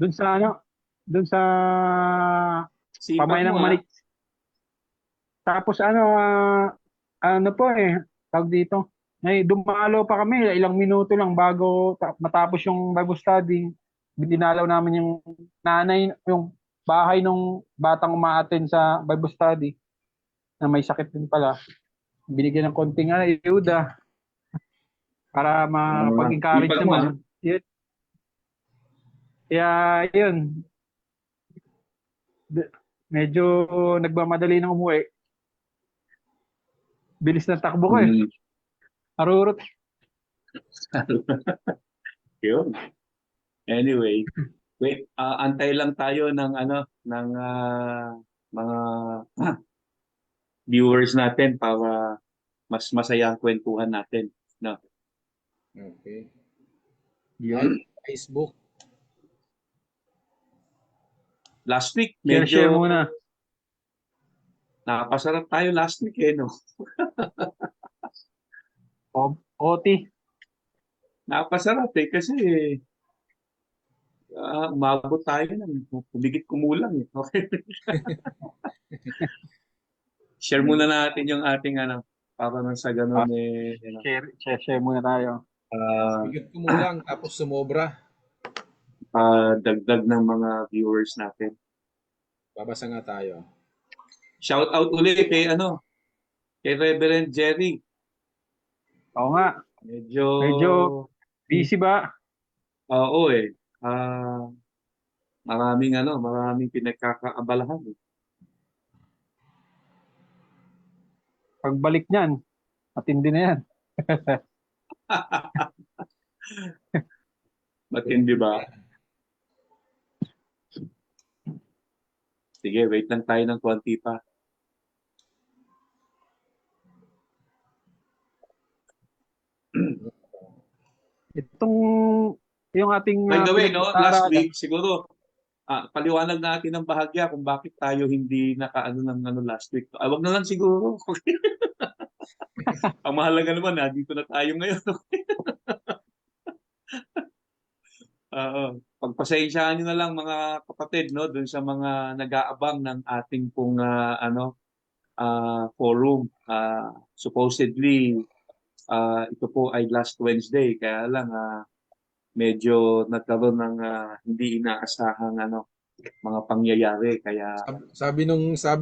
Doon sa ano, doon sa Sipag Pamay mo ng ha. Manik. Tapos ano, ano po tawag dito. May dumalo pa kami, ilang minuto lang bago matapos yung Bible study. Dinalaw namin yung nanay, yung bahay nung batang umaattend sa Bible study na may sakit din pala. Binigyan ng konting ayuda para makapag-encourage Sipag mo ha. naman. Yun, kaya yun, medyo nagmamadali ng umuwi. Bilis ng takbo ko eh. Mm. Arurot. Yun. Anyway, wait, antay lang tayo ng ano ng mga viewers natin para mas masaya ang kwentuhan natin. No. Okay. Live Yun. Facebook. Last week Share medyo muna. nakapasarap tayo last week eh no. OT. Nakapasarap eh kasi umabot tayo ng humigit kumulang eh. Okay. Share muna natin yung ating ano para nang sa Ah, ganun eh you know, share muna tayo. ah, Bigot ko mo lang tapos sumobra. dagdag ng mga viewers natin. Babasa nga tayo. Shout out ulit kay ano, kay Reverend Jerry. Oo nga. Medyo Medyo busy ba? oo eh. Maraming ano, maraming pinagkakaabalahan eh. Pagbalik niyan, matindi na yan. Matindi ba? Sige, wait lang tayo ng konti pa. Itong, yung ating By the way, no, last pinag-aaralan. week siguro paliwanag natin ng bahagya kung bakit tayo hindi nakaano ng ano last week. Wag na lang siguro. Ang mahalaga naman, dito na tayo ngayon. Oo. Pagpasensyaan nyo na lang mga kapatid, no, dun sa mga nag-aabang ng ating pong forum. Supposedly, ito po ay last Wednesday, kaya lang medyo nagkaroon ng hindi inaasahang ano, mga pangyayari. Kaya, Sabi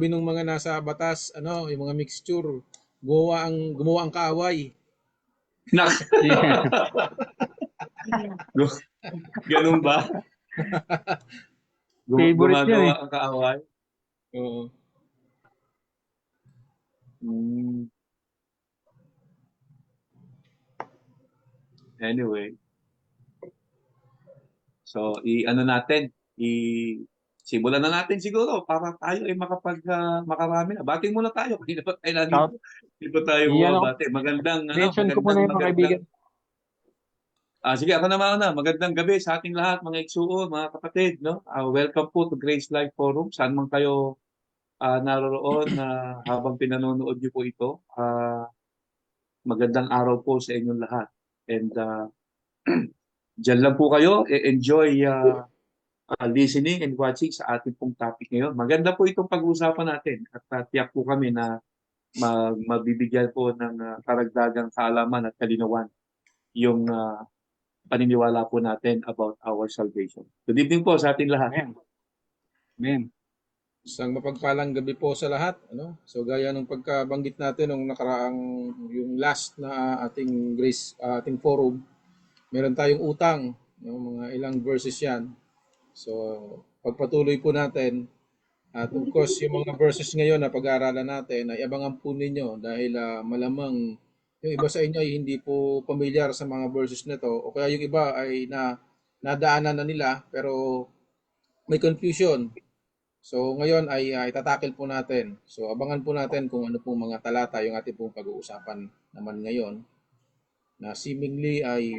nung mga nasa batas, ano, yung mga mixture, gumawa ang kaaway. nak, ganun ba? Favorite yan Gumagawa eh. ang kaaway? Oo. Hmm. Anyway, so i-ano natin, simulan na natin siguro para tayo ay makarami na. Bati muna tayo. Hindi pa tayo Shout, nandito. Hindi pa tayo iyan ako, bumabati. Magandang ano, mention ko muna yung mga magandang. kaibigan. Sige, ako naman na. Magandang gabi sa ating lahat, mga iksuo, mga kapatid, no? Welcome po to Grace Life Forum. Saan man kayo naroroon habang pinanonood niyo po ito. Magandang araw po sa inyong lahat. And dyan lang po kayo, enjoy listening and watching sa ating pong topic ngayon. Maganda po itong pag-uusapan natin at tiyak po kami na mabibigyan po ng karagdagang kaalaman at kalinawan yung paniniwala po natin about our salvation. Good evening po sa ating lahat. Amen. Amen. Isang mapagpalang gabi po sa lahat, ano? So gaya ng pagkabanggit natin nung nakaraang yung last na ating ating forum, meron tayong utang, no? Mga ilang verses 'yan. So pagpatuloy po natin at of course yung mga verses ngayon na pag-aaralan natin ay abangan po ninyo dahil malamang yung iba sa inyo ay hindi po familiar sa mga verses na to o kaya yung iba ay nadaanan na nila pero may confusion. So ngayon ay itatakil po natin. So abangan po natin kung ano pong mga talata yung ating pong pag-uusapan naman ngayon na seemingly ay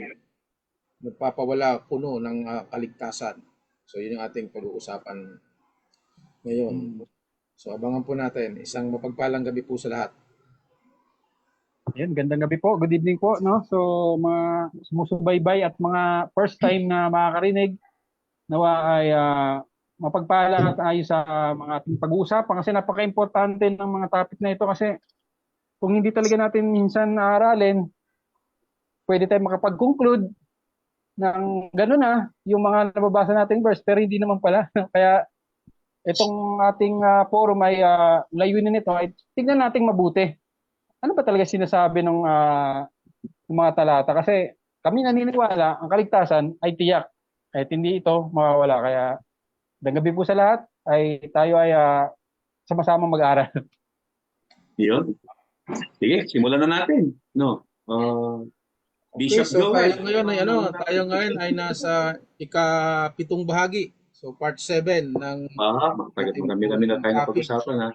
nagpapawala puno ng kaligtasan. So yun yung ating pag-uusapan ngayon. Hmm. So abangan po natin. Isang mapagpalang gabi po sa lahat. Ayan, gandang gabi po. Good evening po, no? So, mga sumusubaybay at mga first time na makakarinig, nawa ay mapagpala tayo sa mga ating pag-uusapan kasi napaka-importante ng mga topic na ito kasi kung hindi talaga natin minsan naaralin, pwede tayo makapag-conclude ng gano'n na yung mga nababasa nating verse pero hindi naman pala. Kaya itong ating forum ay layunin nito ay tignan nating mabuti. Ano ba talaga sinasabi ng mga talata? Kasi kami naniniwala ang kaligtasan ay tiyak. Kahit hindi ito mawawala. Kaya gabi po sa lahat ay tayo ay sama-sama mag-aral. Yun. Sige, simulan na natin. No. Okay, Bishop so Joel. tayo ngayon ay nasa ikapitong bahagi. So part 7 ng ating Marami-rami na tayo na topic pag-usapan ha.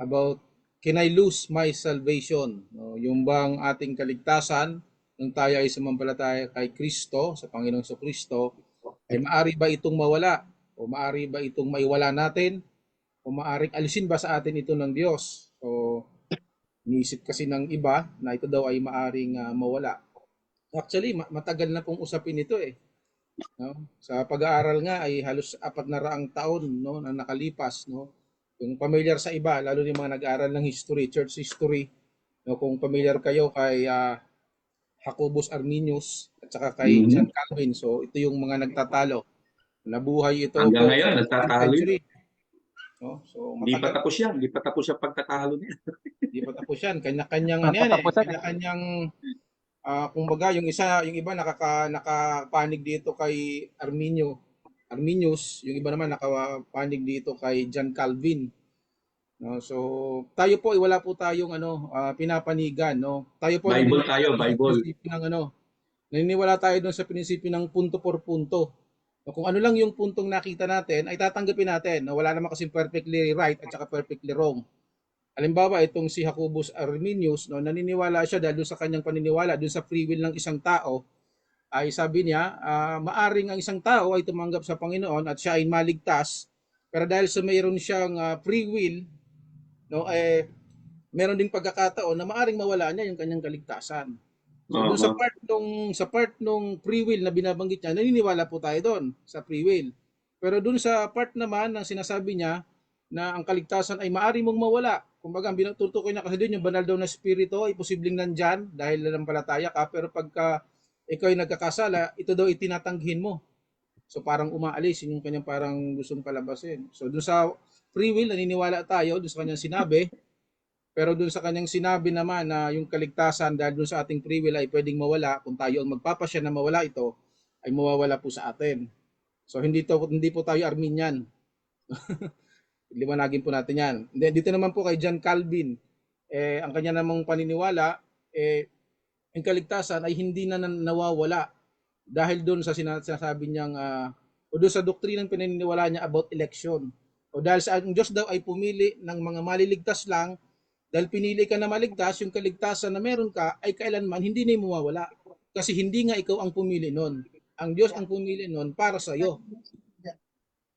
about can I lose my salvation? No, yung bang ating kaligtasan nung tayo ay sumampalataya kay Kristo, sa Panginoong Kristo, ay maari ba itong mawala? O maari ba itong maiwala natin? O maaring alisin ba sa atin ito ng Diyos? O iniisip kasi ng iba na ito daw ay maaring mawala. Actually, matagal na pong usapin ito eh. No? Sa pag-aaral nga ay halos 400 taon no, na nakalipas. No? Kung familiar sa iba, lalo yung mga nag-aaral ng history, church history, no? Kung familiar kayo kay Jacobus Arminius at saka kay John Calvin, so ito yung mga nagtatalo. Nabuhay ito Hanggang po ngayon, sa 15th nagtatalo yun. century. No? So Hindi pa matagal. tapos yan. Hindi pa tapos yung pagtatalo niya. Hindi pa tapos yan. Kanya-kanyang ano yan eh. Katapusan. Kanya-kanyang kumbaga yung iba nakapanig dito kay Arminius, yung iba naman nakapanig dito kay John Calvin. No, so tayo po wala po tayong pinapanigan, no. Tayo po Bible tayo, Bible. naniniwala tayo doon sa prinsipyo ng punto por punto. No, kung ano lang yung puntong nakita natin ay tatanggapin natin. No, wala naman kasing perfectly right at saka perfectly wrong. Halimbawa, itong si Jacobus Arminius, no, naniniwala siya dahil sa kanyang paniniwala dun sa free will ng isang tao, ay sabi niya, maaring ang isang tao ay tumanggap sa Panginoon at siya ay maligtas, pero dahil sa mayroon siyang free will, no, meron ding pagkakataon na maaring mawala niya yung kanyang kaligtasan. So doon sa part nung free will na binabanggit niya, naniniwala po tayo doon sa free will. Pero doon sa part naman ng sinasabi niya na ang kaligtasan ay maaari mong mawala. Kumbaga, ang binututukoy niya kasi doon yung banal daw na spirito ay posibleng nandyan dahil nanampalataya ka, pero pagka ikaw ay nagkakasala, ito daw itinatanggihin mo. So parang umaalis, yun yung kanyang parang gustong palabasin. So doon sa free will, naniniwala tayo doon sa kanyang sinabi, pero doon sa kanyang sinabi naman na yung kaligtasan dahil doon sa ating free will ay pwedeng mawala, kung tayo ang magpapasya na mawala ito, ay mawawala po sa atin. So hindi po tayo Arminian. Liwanagin po natin yan. Dito naman po kay John Calvin, ang kanya namang paniniwala, ang kaligtasan ay hindi na nawawala dahil doon sa sinasabi niyang, o doon sa doktrinang pinaniniwala niya about election. O dahil sa ang Diyos daw ay pumili ng mga maliligtas lang, dahil pinili ka na maligtas, yung kaligtasan na meron ka ay kailanman hindi na mawawala. Kasi hindi nga ikaw ang pumili nun. Ang Diyos ang pumili nun para sa iyo.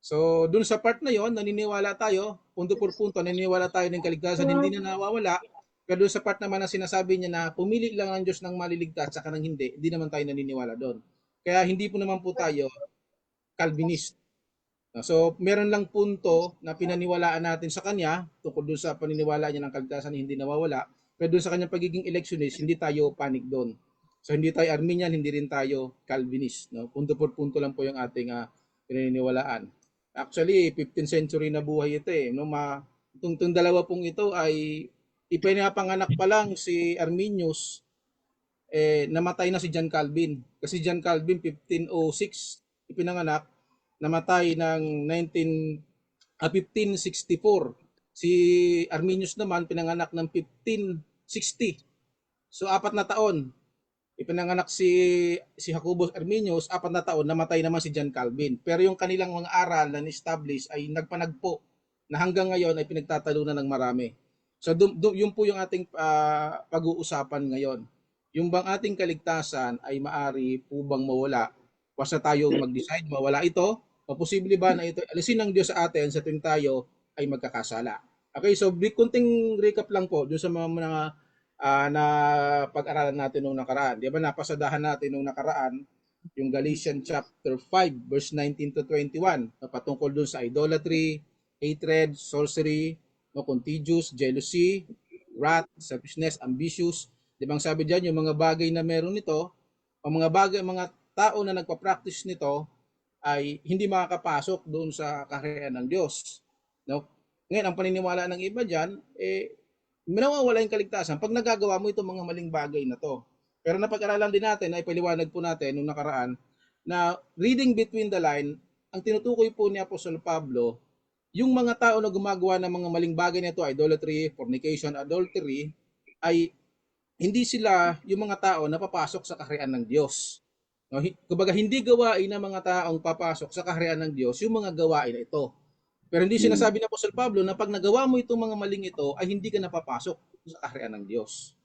So, dun sa part na yon, naniniwala tayo, punto por punto, naniniwala tayo ng kaligtasan, hindi na nawawala. Pero dun sa part naman na sinasabi niya na pumili lang ang Diyos ng maliligtas saka ng hindi naman tayo naniniwala doon. Kaya hindi po naman po tayo Calvinist. So, meron lang punto na pinaniwalaan natin sa kanya tungkol doon sa paniniwala niya ng kaligtasan na hindi nawawala. Pero doon sa kanyang pagiging electionist, hindi tayo panic doon. So, hindi tayo Arminian, hindi rin tayo Calvinist. No? Punto por punto lang po yung ating pinaniwalaan. Actually, 15th century na buhay ito eh. No? Itong dalawa pong ito ay ipinapanganak pa lang si Arminius, namatay na si John Calvin. Kasi John Calvin, 1506, ipinanganak, namatay ng 1564. Si Arminius naman pinanganak ng 1560. So 4 na taon. Ipinanganak si Jacobus Arminius, 4 na taon, namatay naman si John Calvin. Pero yung kanilang mga aral na establish ay nagpanagpo na hanggang ngayon ay pinagtatalunan ng marami. So yun po yung ating pag-uusapan ngayon. Yung bang ating kaligtasan ay maari po bang mawala? Basta tayo mag-decide mawala ito, o posible ba na ito alisin ng Diyos sa atin sa tuwing tayo ay magkakasala. Okay, so kunting recap lang po dun sa mga na pag-aralan natin nung nakaraan. Di ba napasadahan natin nung nakaraan yung Galatians chapter 5 verse 19 to 21 na patungkol dun sa idolatry, hatred, sorcery, no, contagious, jealousy, wrath, selfishness, ambitious. Di bang sabi diyan yung mga bagay na meron nito, ang mga bagay, mga tao na nagpa-practice nito ay hindi makakapasok doon sa kaharian ng Diyos. No? Ngayon, ang paniniwala ng iba diyan, nawawala yung kaligtasan pag nagagawa mo itong mga maling bagay na to. Pero napag-aralan din natin, ay paliwanag po natin nung nakaraan, na reading between the line, ang tinutukoy po ni Apostol Pablo, yung mga tao na gumagawa ng mga maling bagay nito, idolatry, fornication, adultery, ay hindi sila yung mga tao na papasok sa kaharian ng Diyos. No, kumbaga hindi gawain ng mga taong papasok sa kaharian ng Diyos yung mga gawain na ito. Pero hindi sinasabi ng Apostol Pablo na pag nagawa mo itong mga maling ito ay hindi ka napapasok sa kaharian ng Diyos.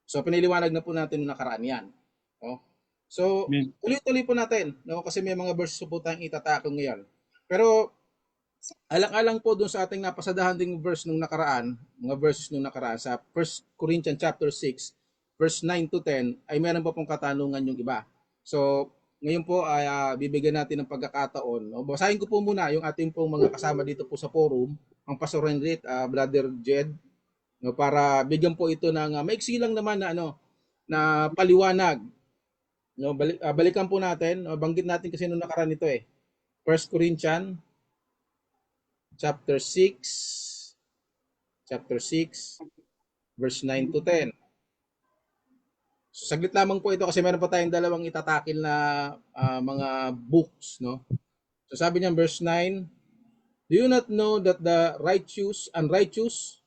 So piniliwanag na po natin nung nakaraan yan. No? So Amen. tuloy-tuloy po natin, no? Kasi may mga verses po tayong itatakong ngayon. Pero alang-alang po dun sa ating napasadahan ding verse nung nakaraan, mga verses nung nakaraan sa 1 Corinthians chapter 6 verse 9 to 10 ay meron pa pong katanungan yung iba. So ngayon po ay bibigyan natin ng pagkakataon. No? Basahin ko po muna yung ating pong mga kasama dito po sa forum, ang Pastor Henry, Brother Jed, no, para bigyan po ito ng maiksi lang naman na na paliwanag. No, balikan po natin, banggit natin kasi nung nakaraan ito 1 Corinthians chapter 6 verse 9 to 10. So, saglit lamang po ito kasi meron pa tayong dalawang itatakil na mga books, no. So sabi niya verse 9, do you not know that the unrighteous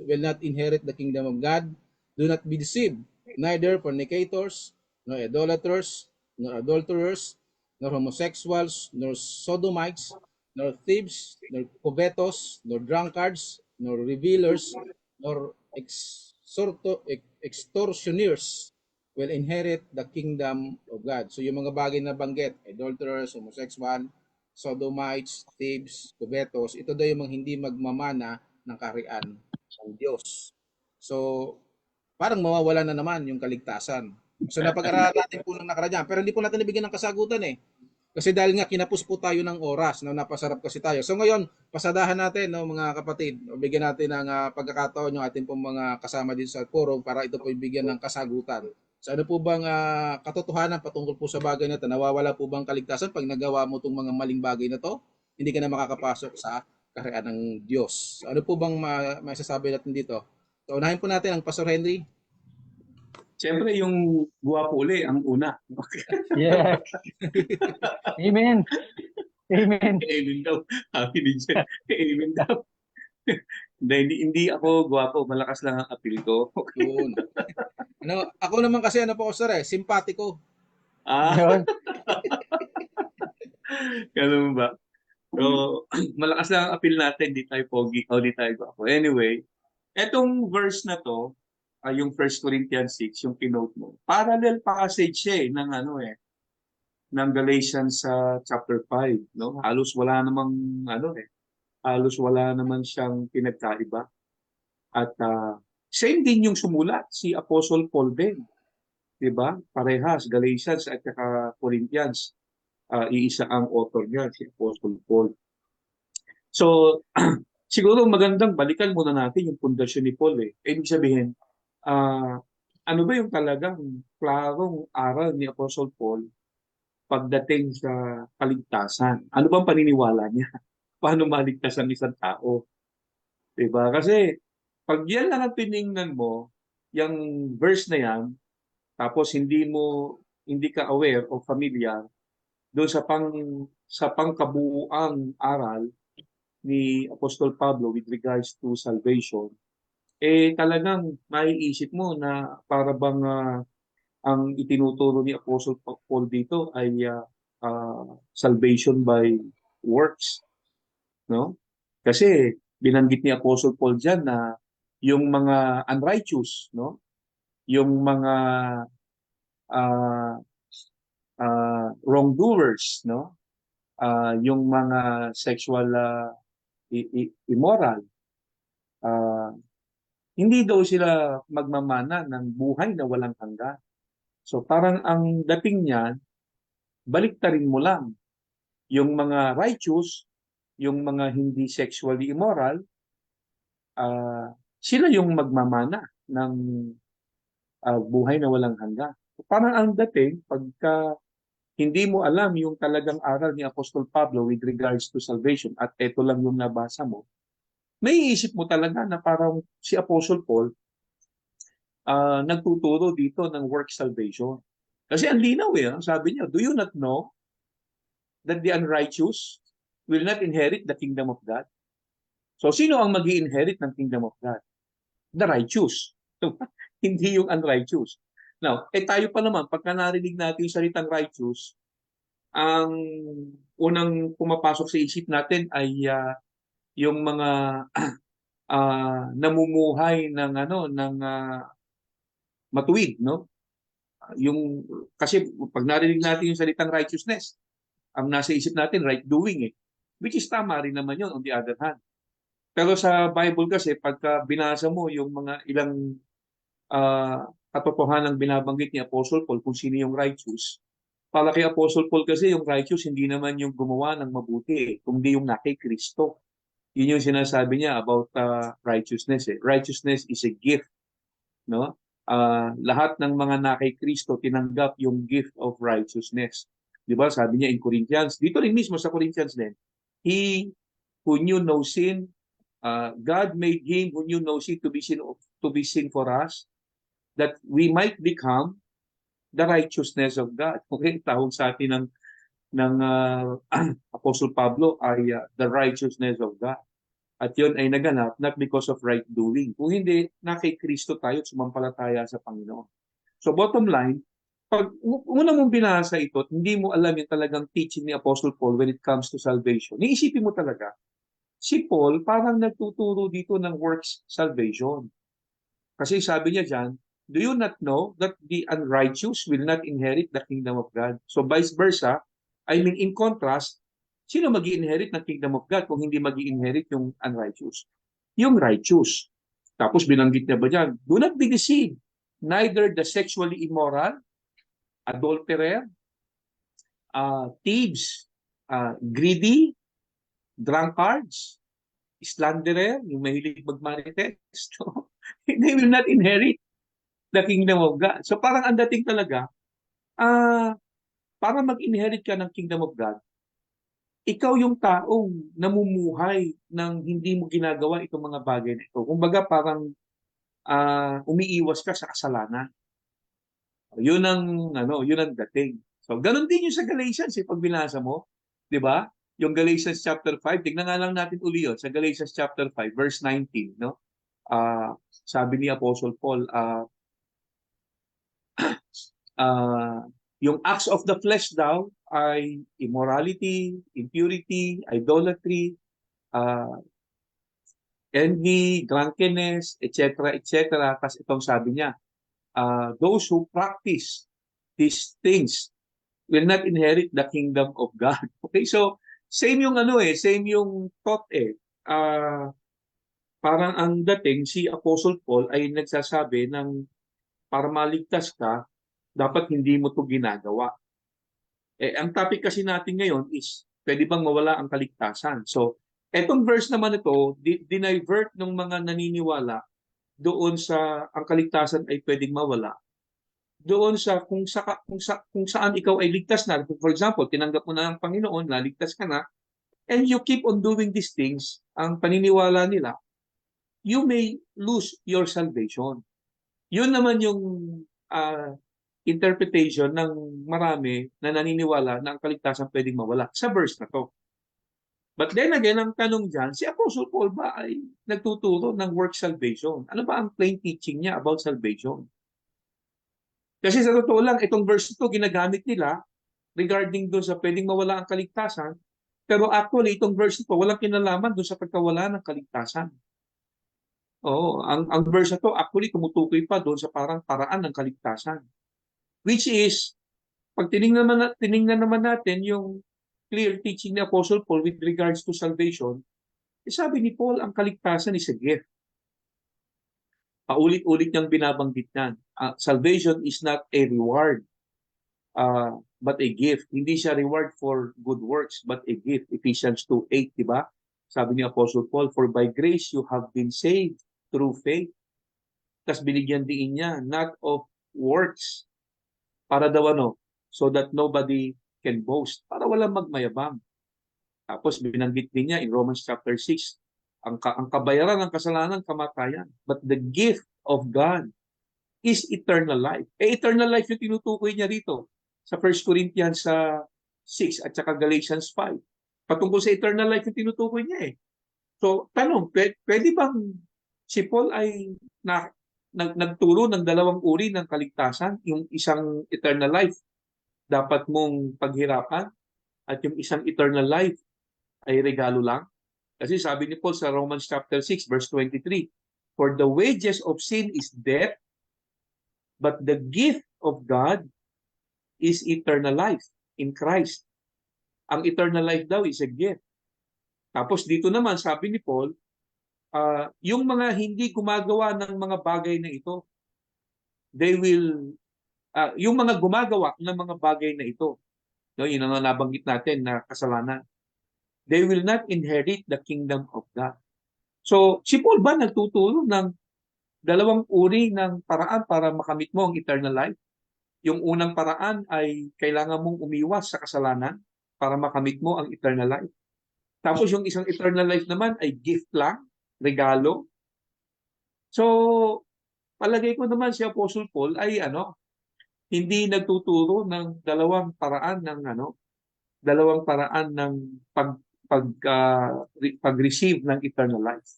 will not inherit the kingdom of God? Do not be deceived, neither fornicators, nor idolaters, nor adulterers, nor homosexuals, nor sodomites, nor thieves, nor covetous, nor drunkards, nor revilers, nor extortioners will inherit the kingdom of God. So yung mga bagay na banggit, adulterers, homosexual, sodomites, thieves, covetous, ito daw yung mga hindi magmamana ng kaharian ng Diyos. So, parang mawawala na naman yung kaligtasan. So, napag-aralan natin po nung nakaraan, pero hindi po natin nabigyan ng kasagutan Kasi dahil nga kinapos po tayo ng oras, no, napasarap kasi tayo. So ngayon, pasadahan natin, no, mga kapatid, bigyan natin ng pagkakataon yung ating pong mga kasama dito sa forum para ito po ibigyan ng kasagutan. So ano po bang katotohanan patungkol po sa bagay na ito? Nawawala po bang kaligtasan pag nagawa mo itong mga maling bagay na to? Hindi ka na makakapasok sa kaharian ng Diyos. So, ano po bang masasabi natin dito? So unahin po natin ang Pastor Henry. Siyempre, yung guwapo uli ang una. Yes. Amen. Amen. Amen daw. Happy din siya. Amen daw. hindi ako guwapo. Malakas lang ang appeal ko. Yun. Ako naman kasi po, sir, simpatiko. Yun. Ganun ba? So, malakas lang ang appeal natin. Di tayo pogi o di tayo guwapo. Anyway, etong verse na to, yung 1 Corinthians 6, yung kinote mo, parallel passage siya ng Galatians sa chapter 5, no? Halos wala namang halos wala naman siyang pinagkaiba. At same din yung sumulat, si Apostle Paul din. 'Di ba? Parehas, Galatians at saka Corinthians. Iisa ang author niya, si Apostle Paul. So, siguro magandang balikan muna natin yung pundasyon ni Paul Ibig sabihin, ano ba yung talagang klarong aral ni Apostle Paul pagdating sa kaligtasan? Ano bang paniniwala niya? Paano maligtas ang isang tao? Diba? Kasi pag yan lang ang tiningnan mo, yung verse na yan, tapos hindi ka aware o familiar doon sa pangkabuuang aral ni Apostol Pablo with regards to salvation, talagang maiisip mo na para bang ang itinuturo ni Apostle Paul dito ay salvation by works, no? Kasi binanggit ni Apostle Paul diyan na yung mga unrighteous, no? Yung mga uh, wrongdoers, no? Yung mga sexual immoral, hindi daw sila magmamana ng buhay na walang hanggan. So parang ang dating niyan, baliktarin mo lang. Yung mga righteous, yung mga hindi sexually immoral, sila yung magmamana ng buhay na walang hanggan. Parang ang dating, pagka hindi mo alam yung talagang aral ni Apostol Pablo with regards to salvation at eto lang yung nabasa mo, may isip mo talaga na parang si Apostle Paul nagtuturo dito ng work salvation. Kasi ang linaw sabi niya, do you not know that the unrighteous will not inherit the kingdom of God? So sino ang mag-i-inherit ng kingdom of God? The righteous. Hindi yung unrighteous. Now, tayo pa naman, pagka narinig natin yung salitang righteous, ang unang pumapasok sa isip natin ay yung mga namumuhay ng matuwid, no? Yung kasi pag narinig natin yung salitang righteousness, ang nasa isip natin right doing which is tama rin naman yun on the other hand. Pero sa Bible kasi pagka binasa mo yung mga ilang katotohanang binabanggit ni Apostle Paul kung sino yung righteous, para kay Apostle Paul kasi yung righteous hindi naman yung gumawa ng mabuti, kundi yung na kay Kristo. Yun yung sinasabi niya about righteousness. Righteousness is a gift, no? Lahat ng mga na kay Kristo tinanggap yung gift of righteousness. 'Di ba? Sabi niya in Corinthians, dito rin mismo sa Corinthians din, he who knew no sin, God made him who knew no sin to be sin for us, that we might become the righteousness of God. Okay, tawag sa atin ng Apostle Pablo ay the righteousness of God. At yun ay naganap not because of right doing. Kung hindi, na kay Kristo tayo at sumampalataya sa Panginoon. So bottom line, pag una mong binasa ito at hindi mo alam yung talagang teaching ni Apostle Paul when it comes to salvation, niisipin mo talaga, si Paul parang nagtuturo dito ng works salvation. Kasi sabi niya dyan, do you not know that the unrighteous will not inherit the kingdom of God? So vice versa, I mean in contrast, sino mag-i-inherit ng kingdom of God kung hindi mag-i-inherit yung unrighteous? Yung righteous. Tapos binanggit niya ba dyan, do not be deceived, neither the sexually immoral, adulterer, thieves, greedy, drunkards, slanderer, yung mahilig magmarites, they will not inherit the kingdom of God. So parang ang dating talaga, para mag-inherit ka ng kingdom of God, ikaw yung taong namumuhay ng hindi mo ginagawa itong mga bagay na ito. Kumbaga parang umiiwas ka sa kasalanan. Yun ang dating. So ganun din yung sa Galatians pag binasa mo, 'di ba? Yung Galatians chapter 5, tignan nga lang natin uli yun sa Galatians chapter 5 verse 19, no? Sabi ni Apostle Paul, yung acts of the flesh daw ay immorality, impurity, idolatry, envy, drunkenness, etc., etc. Tapos itong sabi niya, those who practice these things will not inherit the kingdom of God. Okay, so same yung same yung thought parang ang dating si Apostle Paul ay nagsasabi ng para maligtas ka, dapat hindi mo to ginagawa. Ang topic kasi natin ngayon is, pwede bang mawala ang kaligtasan? So, etong verse naman ito, dinivert ng mga naniniwala doon sa ang kaligtasan ay pwedeng mawala. Doon sa kung saan ikaw ay ligtas na. For example, tinanggap mo na ang Panginoon, naligtas ka na, and you keep on doing these things, ang paniniwala nila, you may lose your salvation. Yun naman yung interpretation ng marami na naniniwala na ang kaligtasan pwedeng mawala sa verse na to. But then again, ang tanong dyan, si Apostle Paul ba ay nagtuturo ng work salvation? Ano ba ang plain teaching niya about salvation? Kasi sa totoo lang, itong verse ito ginagamit nila regarding doon sa pwedeng mawala ang kaligtasan, pero actually, itong verse ito walang kinalaman doon sa pagkawala ng kaligtasan. Oo, ang verse na to actually tumutukoy pa doon sa parang paraan ng kaligtasan. Which is, pag tinignan naman natin yung clear teaching ni Apostle Paul with regards to salvation, sabi ni Paul, ang kaligtasan is a gift. Paulit-ulit niyang binabanggit yan. Salvation is not a reward, but a gift. Hindi siya reward for good works, but a gift. Ephesians 2:8, di ba? Sabi ni Apostle Paul, for by grace you have been saved through faith. Tapos binigyan din niya, not of works. Para daw ano, so that nobody can boast. Para walang magmayabang. Tapos binanggit din niya in Romans chapter 6, ang kabayaran ng kasalanan, kamatayan. But the gift of God is eternal life. Eternal life yung tinutukoy niya rito sa 1 Corinthians 6 at saka Galatians 5. Patungkol sa eternal life yung tinutukoy niya eh. So, tanong, pwede bang si Paul ay nagturo ng dalawang uri ng kaligtasan? Yung isang eternal life, dapat mong paghirapan, at yung isang eternal life ay regalo lang? Kasi sabi ni Paul sa Romans chapter 6, verse 23, for the wages of sin is death, but the gift of God is eternal life in Christ. Ang eternal life daw is a gift. Tapos dito naman, sabi ni Paul, yung mga hindi gumagawa ng mga bagay na ito, yung mga gumagawa ng mga bagay na ito, no, yun ang nabanggit natin na kasalanan, they will not inherit the kingdom of God. So, si Paul ba nagtuturo ng dalawang uri ng paraan para makamit mo ang eternal life? Yung unang paraan ay kailangan mong umiwas sa kasalanan para makamit mo ang eternal life. Tapos yung isang eternal life naman ay gift lang, regalo. So, palagay ko naman si Apostle Paul ay hindi nagtuturo ng dalawang paraan ng pag-receive ng eternal life.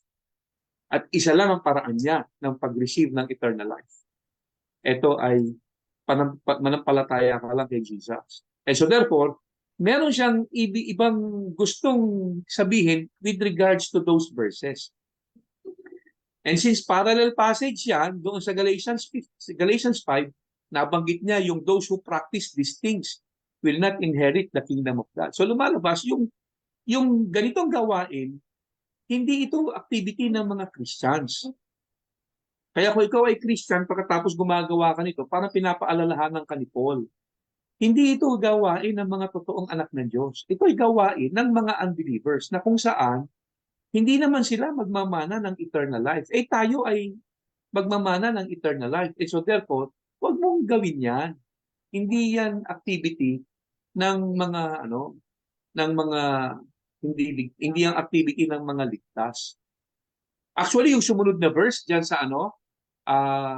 At isa lang ang paraan niya ng pag-receive ng eternal life. Ito ay manampalataya ka lang kay Jesus. And so therefore, meron siyang ibang gustong sabihin with regards to those verses. And since parallel passage yan, doon sa Galatians 5, nabanggit niya yung those who practice these things will not inherit the kingdom of God. So lumalabas yung ganitong gawain, hindi ito activity ng mga Christians. Kaya kung ikaw ay Christian, pagkatapos gumagawa ka nito, parang pinapaalalahanan ka ni Paul. Hindi ito gawain ng mga totoong anak ng Diyos. Ito ay gawain ng mga unbelievers na kung saan hindi naman sila magmamana ng eternal life. Tayo ay magmamana ng eternal life. So therefore, huwag mong gawin yan. Hindi yan activity ng mga hindi yung activity ng mga ligtas. Actually, yung sumunod na verse diyan sa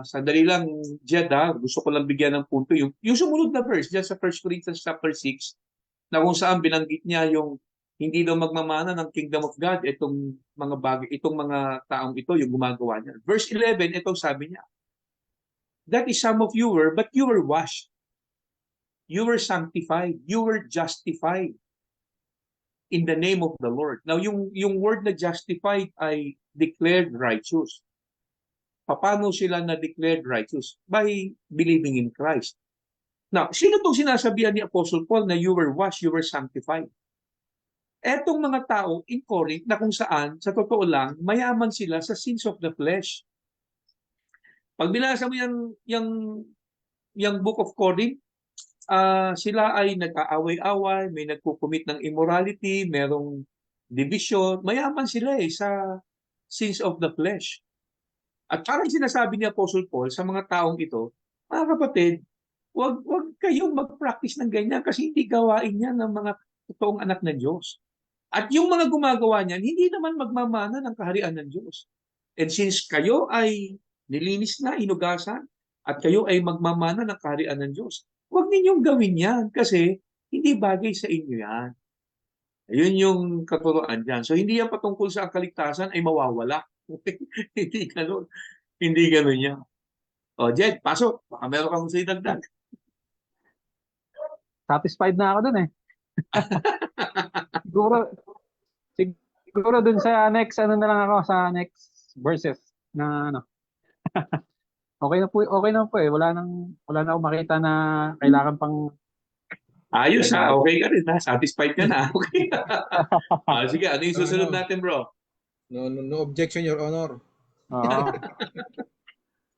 sandali lang, Jed, gusto ko lang bigyan ng punto yung sumunod na verse diyan sa 1 Corinthians chapter 6 na kung saan binanggit niya yung hindi daw magmamana ng kingdom of God itong mga bagay, itong mga taong ito yung gumagawa niya. Verse 11, ito sabi niya, that is some of you were, but you were washed. You were sanctified. You were justified in the name of the Lord. Now, yung word na justified ay declared righteous. Paano sila na-declared righteous? By believing in Christ. Now, sino itong sinasabihan ni Apostle Paul na you were washed, you were sanctified? Etong mga tao in Corinth na kung saan, sa totoo lang, mayaman sila sa sins of the flesh. Pag binasa mo yung book of Corinth, sila ay nag-aaway-away, may nagkukumit ng immorality, merong division, mayaman sila sa sins of the flesh. At parang sinasabi ni Apostle Paul sa mga taong ito, mga kapatid, wag kayong mag-practice ng ganyan kasi hindi gawain yan ng mga totoong anak ng Diyos. At yung mga gumagawa niyan, hindi naman magmamana ng kaharian ng Diyos. And since kayo ay nilinis na, inugasan, at kayo ay magmamana ng kaharian ng Diyos, huwag ninyong gawin yan kasi hindi bagay sa inyo yan. Ayun yung katuroan dyan. So hindi yan patungkol sa kaligtasan ay mawawala. Hindi ganun. Hindi ganun yan. O, Jed, pasok. Baka meron kang sinagdag. Satisfied na ako dun eh. Siguro dun sa next, na lang ako sa next verses na okay na po eh. Wala na ako makita na kailangan pang ayos ha, okay ka rin ha. Satisfied ka na. Okay. Sige, ano yung susunod natin, bro? No objection, Your Honor. Oo.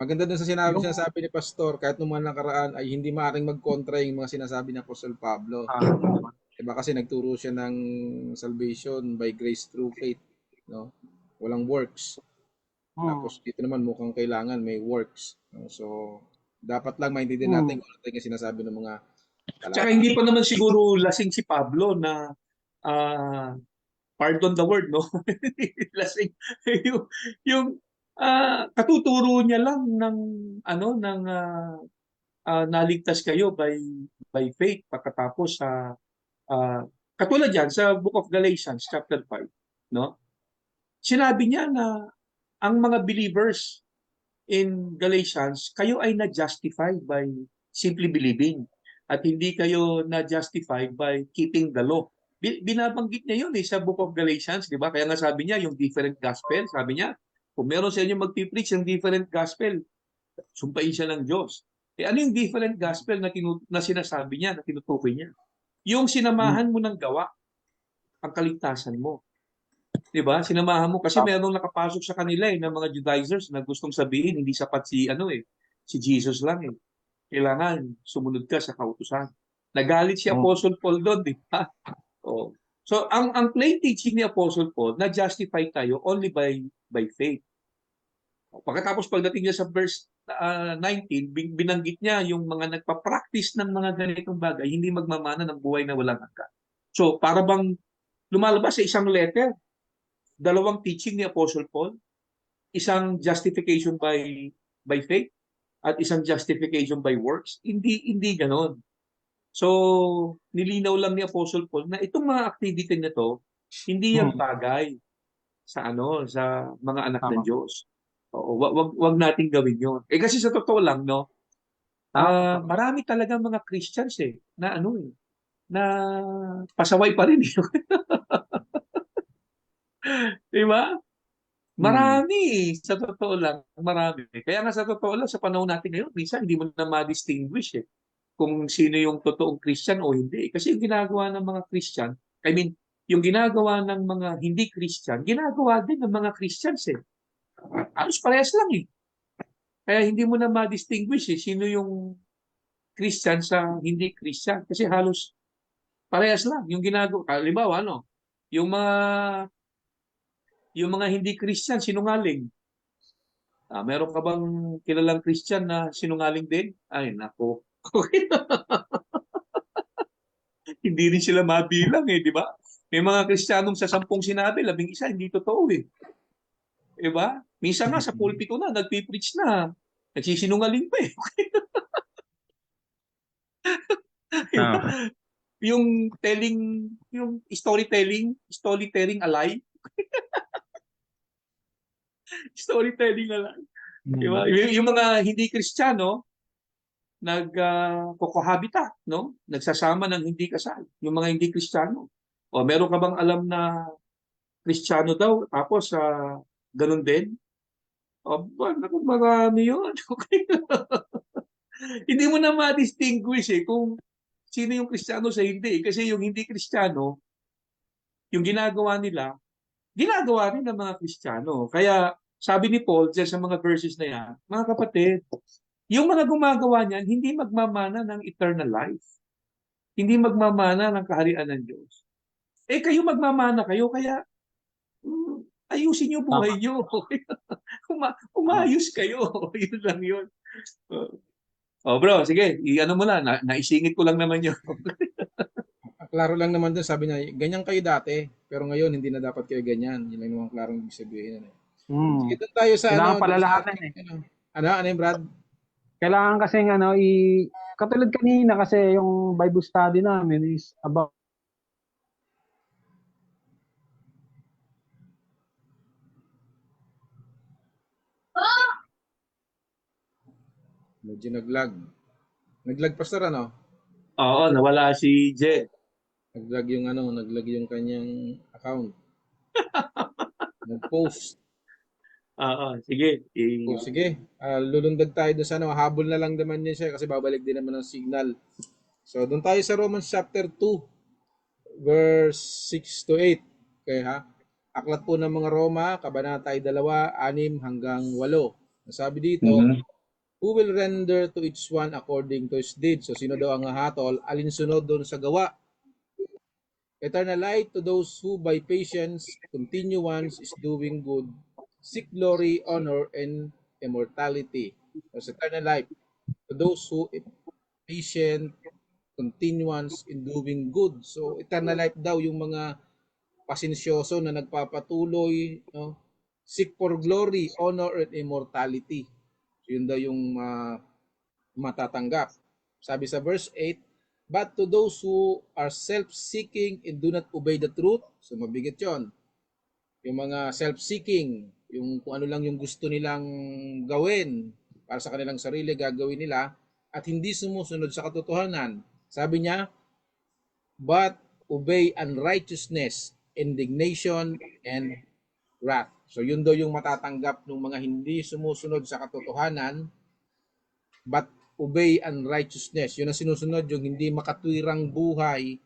Maganda dun sa Yung, sinasabi ni Pastor, kahit nung mga nakaraan ay hindi maaaring magkontra yung mga sinasabi ni Apostol Pablo. ah, Diba kasi nagturo siya ng salvation by grace through faith, no? Walang works. hmm, Tapos dito naman mukhang kailangan may works, no? So dapat lang maintindihan natin hmm, kung ano talaga yung sinasabi ng mga Tsaka talata. hindi pa naman siguro lasing si Pablo na ah, pardon the word, no? Lasing yung yung katuturo niya lang ng naligtas kayo by faith pagkatapos sa katulad yan sa Book of Galatians chapter 5, no? Sinabi niya na ang mga believers in Galatians, kayo ay na-justify by simply believing at hindi kayo na-justify by keeping the law. Binabanggit niya yun sa Book of Galatians, di ba? Kaya nga sabi niya, yung different gospel, sabi niya, kung meron sa inyo magpipreach ng different gospel, sumpain siya ng Diyos. Ano yung different gospel na sinasabi niya, na tinutukoy niya? Yung hmm, sinamahan mo ng gawa, ang kaligtasan mo. 'Di ba? Sinamahan mo kasi tama. merong nakapasok sa kanila ng mga Judaizers na gustong sabihin hindi sapat si Jesus lang eh. Kailangan sumunod ka sa kautusan. Nagalit si Oh, Apostle Paul doon, di ba? Oh. So ang plain teaching ni Apostle Paul na justify tayo only by faith. Pagkatapos pagdating niya sa verse 19, binanggit niya yung mga nagpa-practice ng mga ganitong bagay, hindi magmamana ng buhay na walang hanggan. So, para bang lumalabas sa isang letter, dalawang teaching ni Apostle Paul, isang justification by faith at isang justification by works. Hindi ganoon. So, nilinaw lang ni Apostle Paul na itong mga activity na to, hindi yan hmm, bagay sa mga anak ng tama. Diyos. Oo, wag nating gawin 'yon. Kasi sa totoo lang, no, Tama. marami talaga mga Christians na pasaway pa rin. 'Di ba? Hmm, Marami, sa totoo lang, marami. Kaya nga sa totoo lang, sa panahon natin ngayon, minsan hindi mo na ma-distinguish kung sino yung totoong Christian o hindi. Kasi yung ginagawa ng mga Christian, I mean, yung ginagawa ng mga hindi Christian, ginagawa din ng mga Christians eh. Halos parehas lang eh. Kaya hindi mo na ma-distinguish sino yung Christian sa hindi Christian. Kasi halos parehas lang yung ginagawa. Halimbawa, yung mga yung mga hindi Christian, sinungaling. Meron ka bang kilalang Christian na sinungaling din? Ay, nako. Hindi rin sila mabilang di ba? May mga Kristiyanong sa 10 sinabi, 11 hindi totoo eh. Di ba? Minsan nga sa hmm, pulpito na, nagpipreach na, nagsisinungaling pa eh. Di ba? tama. Yung storytelling alay, storytelling alay. Di ba? Hmm, Yung mga hindi Kristiyano, nagkokohabita, no? Nagsasama ng hindi kasal. Yung mga hindi Kristiyano. O meron ka bang alam na Kristiyano daw, tapos ganun din? Aba, naku, marami yun. Okay. Hindi mo na ma-distinguish kung sino yung Kristiyano sa hindi. Kasi yung hindi Kristiyano, yung ginagawa rin ng mga Kristiyano. Kaya sabi ni Paul dyan sa mga verses na yan, mga kapatid, yung mga gumagawa niyan, hindi magmamana ng eternal life. Hindi magmamana ng kaharian ng Diyos. Kayo magmamana kayo, kaya ayusin yung tama. buhay nyo. Tama. Umayos kayo. Yun lang yun. Bro, sige, i-ano mo na, naisingit ko lang naman yun. Klaro lang naman dun, sabi niya, ganyan kayo dati, pero ngayon hindi na dapat kayo ganyan. Yun lang naman klarong ibig sabihin. Ano. Sige, Hmm. dun tayo sa Kailangan dun sa palalahanan ating, eh. ano yung Brad? Kailangan kasi katulad kanina kasi yung Bible study namin is about Medyo naglag. Naglag pastor ano? Oo, nawala si Jed. Naglag yung kanyang account. Nag-post. Oo, sige. O sige, lulundag tayo dun sa habol na lang naman yun siya kasi babalik din naman ang signal. So, doon tayo sa Romans chapter 2, verse 6 to 8. Okay ha? Aklat po ng mga Roma, kabanata 2, 6 hanggang 8. Sabi dito, Mhm. who will render to each one according to his deed. So sino daw ang hahatol? Alinsunod doon sa gawa. Eternal life to those who by patience, continuance is doing good, seek glory, honor, and immortality. So eternal life to those who patient, continuance in doing good. So eternal life daw yung mga pasensyoso na nagpapatuloy, no? Seek for glory, honor, and immortality. So yun daw yung matatanggap. Sabi sa verse 8, but to those who are self-seeking and do not obey the truth, so mabigat yon. Yung mga self-seeking, yung kung ano lang yung gusto nilang gawin para sa kanilang sarili, gagawin nila, at hindi sumusunod sa katotohanan. Sabi niya, but obey unrighteousness, indignation, and wrath. So yun daw yung matatanggap ng mga hindi sumusunod sa katotohanan, but obey unrighteousness. Yun ang sinusunod, yung hindi makatwirang buhay.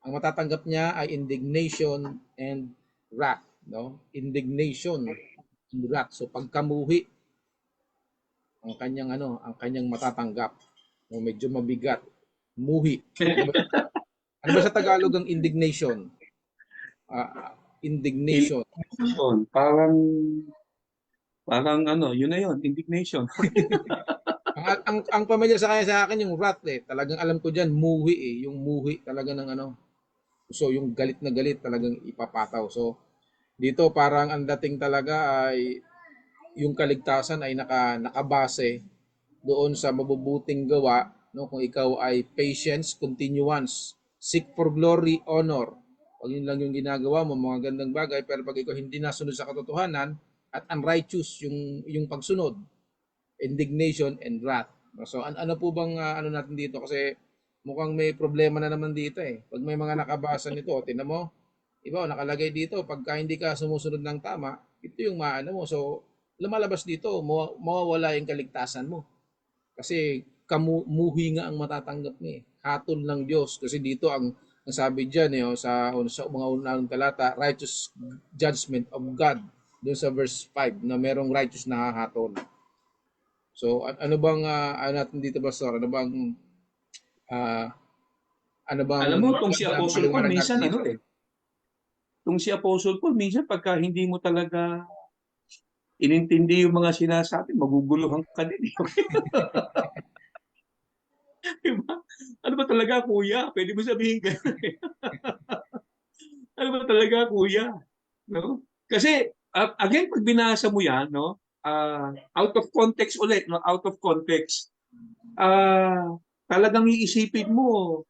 Ang matatanggap niya ay indignation and wrath. No? Indignation and wrath. So pagkamuhi, ang kanyang matatanggap. No, medyo mabigat. Muhi. Ano ba sa Tagalog ang indignation? Indignation. Parang yun na yun, indignation. ang pamilya sa akin yung wrath eh. Talagang alam ko diyan muhi eh, yung muhi talaga ng ano. So yung galit na galit talagang ipapataw. So dito parang ang dating talaga ay yung kaligtasan ay nakabase doon sa mabubuting gawa, no? Kung ikaw ay patience, continuance, seek for glory, honor. Pag yun lang yung ginagawa mo, mga gandang bagay, pero pag ikaw hindi nasunod sa katotohanan at unrighteous yung pagsunod, indignation and wrath. So ano po bang ano natin dito, kasi mukhang may problema na naman dito eh. Pag may mga nakabasa nito, tingnan mo, iba nakalagay dito, pagka hindi ka sumusunod ng tama, ito yung maano mo. So lumalabas dito, mawawala yung kaligtasan mo. Kasi kamuhi nga ang matatanggap niya. Hatol ng Diyos. Kasi dito ang sabi diyan sa mga unang talata, righteous judgment of God. Doon sa verse 5 na merong righteous na hahatol. So ano bang ano natin dito, Pastor? Ano bang Alam mo, itong si Apostle Paul minsan itong si Apostle Paul minsan pagka hindi mo talaga inintindi yung mga sinasabi, maguguluhan ka din. Diba? Ano ba talaga, kuya? Pwede mo sabihin gano'n. Ano ba talaga, kuya? No? Kasi, again, pag binasa mo yan, no? Out of context ulit, no? Out of context. Talagang iisipin mo,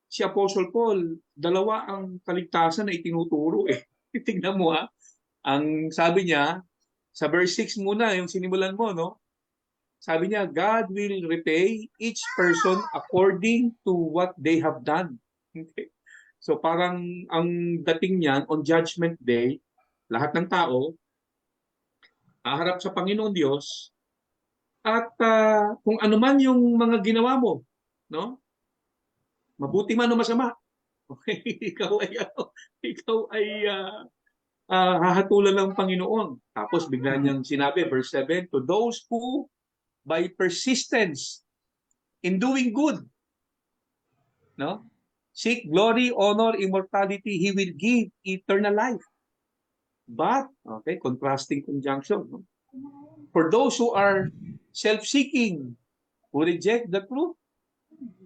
si Apostle Paul, dalawa ang kaligtasan na itinuturo eh. Tingnan mo ang sabi niya, sa verse 6 muna, yung sinimulan mo, no? Sabi niya, God will repay each person according to what they have done. Okay? So parang ang dating niyan, on Judgment Day, lahat ng tao, haharap sa Panginoon Diyos, at kung ano man yung mga ginawa mo, no? Mabuti man o masama, okay? ikaw ay hahatulan ng Panginoon. Tapos bigla niyang sinabi, verse 7, to those who by persistence in doing good, no? Seek glory, honor, immortality, He will give eternal life. But, okay, contrasting conjunction, no? For those who are self-seeking, who reject the truth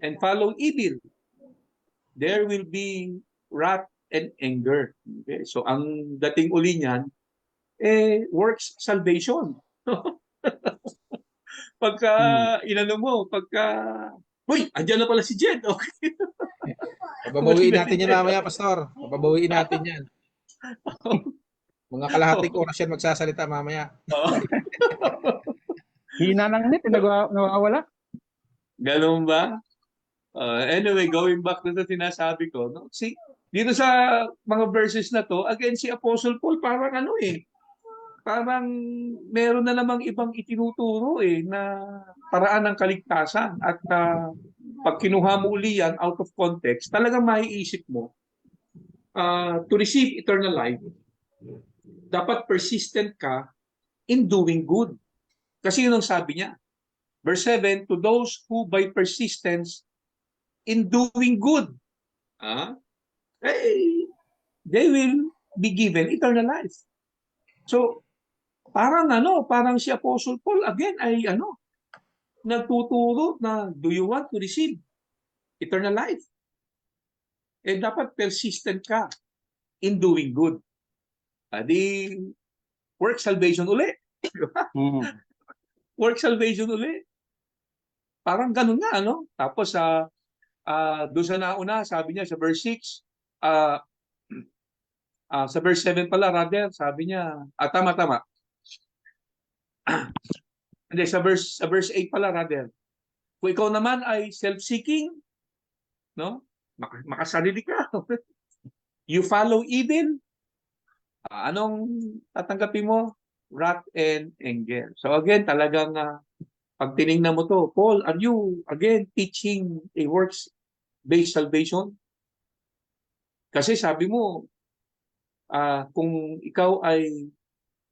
and follow evil, there will be wrath and anger. Okay? So, ang dating uli niyan, works salvation. Pagka, inano mo, uy, andyan na pala si Jed. Okay. Pababawiin natin yan mamaya, Pastor. Pababawiin natin yan. Mga kalahating oras yan magsasalita mamaya. Hina ng net, nawawala. Ganun ba? Anyway, going back to the sinasabi ko, no? See, dito sa mga verses na to, again, si Apostle Paul parang parang meron na namang ibang itinuturo na paraan ng kaligtasan. At pag kinuha mo uli yan out of context, talagang maiisip mo, to receive eternal life, dapat persistent ka in doing good. Kasi yun ang sabi niya. Verse 7, to those who by persistence in doing good, ah, eh, they will be given eternal life. So, parang si Apostle Paul again ay nagtuturo na do you want to receive eternal life? Eh dapat persistent ka in doing good. Di work salvation uli. Mm. Work salvation uli. Parang ganun nga, Tapos doon sa nauna, sabi niya sa verse 6, sa verse 7 pala, rather, sabi niya, tama. Hindi, sa verse 8 pala, rather. Kung ikaw naman ay self-seeking, no? Makasarili ka. You follow evil, anong tatanggapin mo? Wrath and anger. So again, talagang pag tinignan mo to, Paul, are you again teaching a works-based salvation? Kasi sabi mo, kung ikaw ay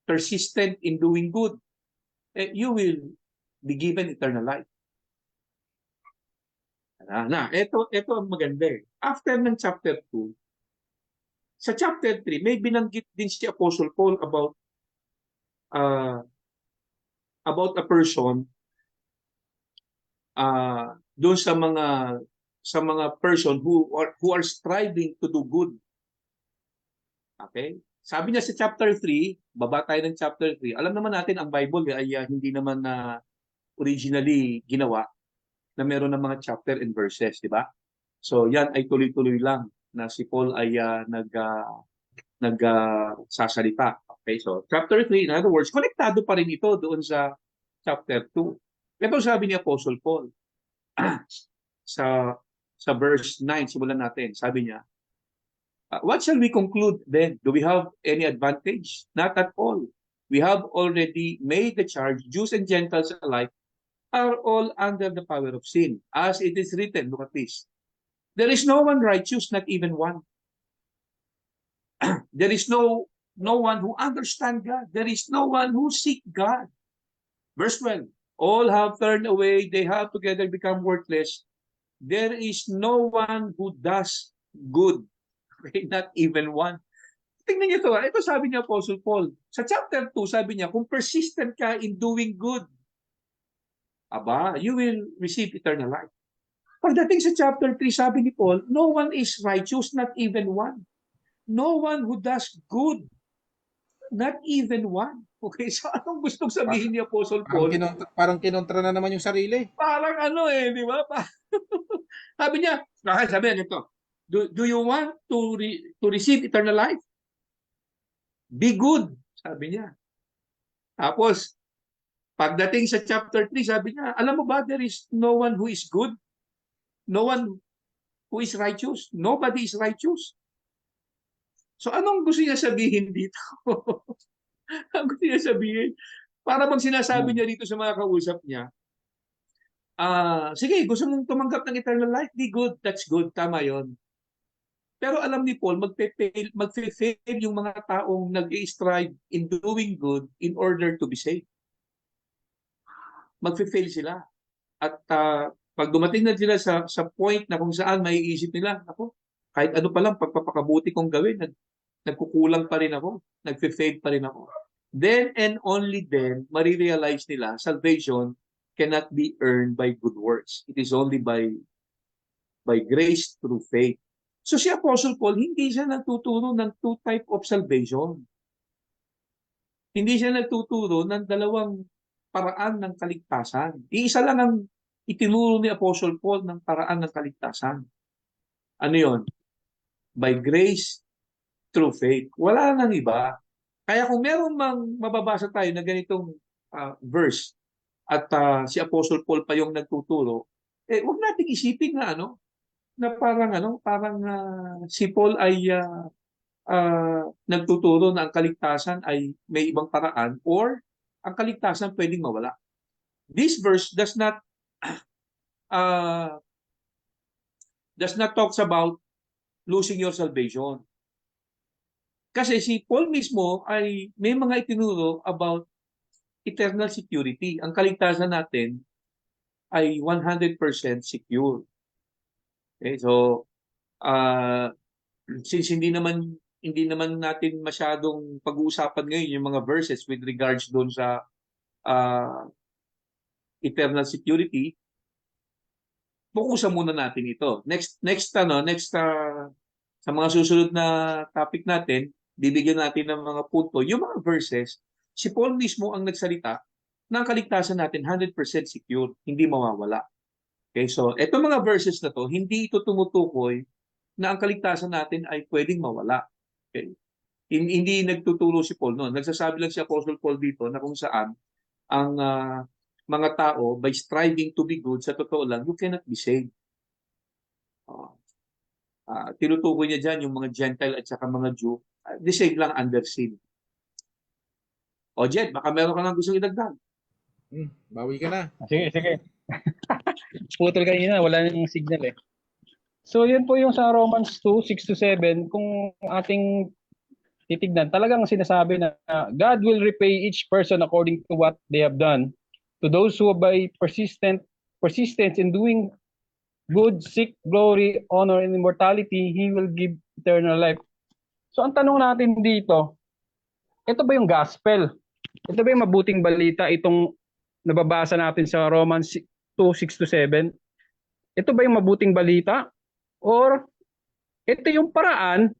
persistent in doing good, you will be given eternal life. Ito ang maganda eh. After ng chapter 2, sa chapter 3, may binanggit din si Apostle Paul about a person doon sa mga person who are striving to do good. Okay? Sabi niya sa chapter 3, baba tayo ng chapter 3. Alam naman natin ang Bible ay hindi naman originally ginawa na meron ng mga chapter and verses, di ba? So yan ay tuloy-tuloy lang na si Paul ay nagsasalita. Okay, so chapter 3, in other words, konektado pa rin ito doon sa chapter 2. Ito sabi ni Apostle Paul sa verse 9, simulan natin. Sabi niya, what shall we conclude then? Do we have any advantage? Not at all. We have already made the charge, Jews and Gentiles alike are all under the power of sin. As it is written, look at this. There is no one righteous, not even one. There is no one who understands God. There is no one who seeks God. Verse 12, all have turned away, they have together become worthless. There is no one who does good. Okay, not even one. Tingnan niyo ito. Ito sabi niya Apostle Paul. Sa chapter 2, sabi niya, kung persistent ka in doing good, you will receive eternal life. Pagdating sa chapter 3, sabi ni Paul, no one is righteous, not even one. No one who does good, not even one. Okay, so anong gustong sabihin ni Apostle Paul? Parang kinontra na naman yung sarili. Parang di ba? Sabi niya, sabi niya ito, do you want to receive eternal life? Be good, sabi niya. Tapos, pagdating sa chapter 3, sabi niya, alam mo ba, there is no one who is good? No one who is righteous? Nobody is righteous. So, anong gusto niya sabihin dito? Ang gusto niya sabihin? Para bang sinasabi niya dito sa mga kausap niya, sige, gusto mong tumanggap ng eternal life? Be good. That's good. Tama yon. Pero alam ni Paul, magfe-fail yung mga taong nag-strive in doing good in order to be saved. Magfe-fail sila. At pag dumating na sila sa point na kung saan maiisip nila, ako, kahit ano pa lang, pagpapakabuti kong gawin, nagkukulang pa rin ako, nagfe-fail pa rin ako. Then and only then, marirealize nila, salvation cannot be earned by good works. It is only by grace through faith. So si Apostle Paul, hindi siya nagtuturo ng two type of salvation. Hindi siya nagtuturo ng dalawang paraan ng kaligtasan. Iisa lang ang itinuro ni Apostle Paul ng paraan ng kaligtasan. Ano yon? By grace through faith. Wala nang iba. Kaya kung meron mang mababasa tayo na ganitong verse at si Apostle Paul pa yung nagtuturo, huwag nating isipin na na parang si Paul ay nagtuturo na ang kaligtasan ay may ibang paraan or ang kaligtasan pwedeng mawala. This verse does not talks about losing your salvation. Kasi si Paul mismo ay may mga itinuro about eternal security. Ang kaligtasan natin ay 100% secure. Okay? So, uh, since hindi naman natin masyadong pag-uusapan ngayon yung mga verses with regards doon sa uh, eternal security, fokusan muna natin ito. Next sa mga susunod na topic natin, bibigyan natin ng mga punto. Yung mga verses, si Paul mismo ang nagsalita na ang kaligtasan natin 100% secure, hindi mawawala. Okay, so etong mga verses na to, hindi ito tumutukoy na ang kaligtasan natin ay pwedeng mawala. Okay? Hindi nagtuturo si Paul noon. Nagsasabi lang si Apostle Paul dito na kung saan ang mga tao, by striving to be good, sa totoo lang, you cannot be saved. Tinutukoy niya dyan yung mga Gentile at saka mga Jew, the same lang under sin. O Jed, baka meron ka lang gustong idagdag. Bawi ka na. Sige, sige. Putol kanina, wala nang signal eh. So yun po yung sa Romans 2, 6-7, kung ating titignan, talagang sinasabi na God will repay each person according to what they have done. To those who by persistence in doing good, seek glory, honor, and immortality, He will give eternal life. So ang tanong natin dito, ito ba yung gospel? Ito ba yung mabuting balita, itong nababasa natin sa Romans 2, 6-7? Ito ba yung mabuting balita? Or ito yung paraan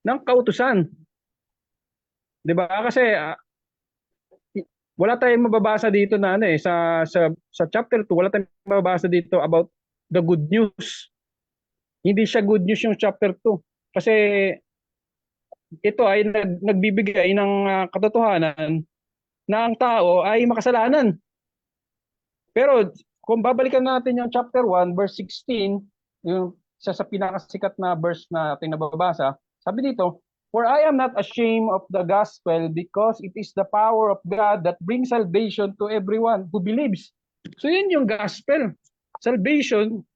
ng kautusan? 'Di ba? Kasi wala tayong mababasa dito na ano eh sa chapter 2, wala tayong mababasa dito about the good news. Hindi siya good news yung chapter 2 kasi ito ay nagbibigay ng katotohanan na ang tao ay makasalanan. Pero kung babalikan natin yung chapter 1 verse 16, yung isa sa pinakasikat na verse na ating nababasa, sabi dito, "For I am not ashamed of the gospel because it is the power of God that brings salvation to everyone who believes." So yun yung gospel. Salvation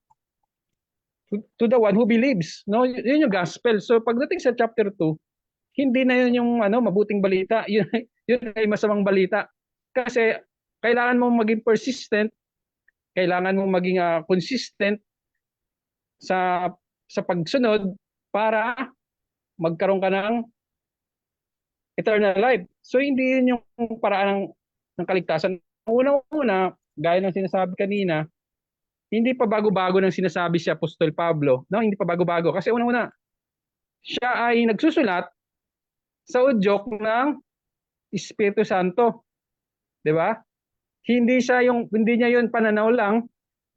to the one who believes. No, yun yung gospel. So pagdating sa chapter 2, hindi na yun yung mabuting balita. Yun ay masamang balita. Kasi kailangan mo maging persistent, kailangan mo maging consistent sa pagsunod para magkaroon ka ng eternal life. So hindi yun yung paraan ng kaligtasan. Una-una, gaya ng sinasabi kanina, hindi pa bago-bago ng sinasabi si Apostol Pablo. No, hindi pa bago-bago kasi una-una siya ay nagsusulat sa udyok ng Espiritu Santo. 'Di ba? Hindi niya 'yun pananaw lang,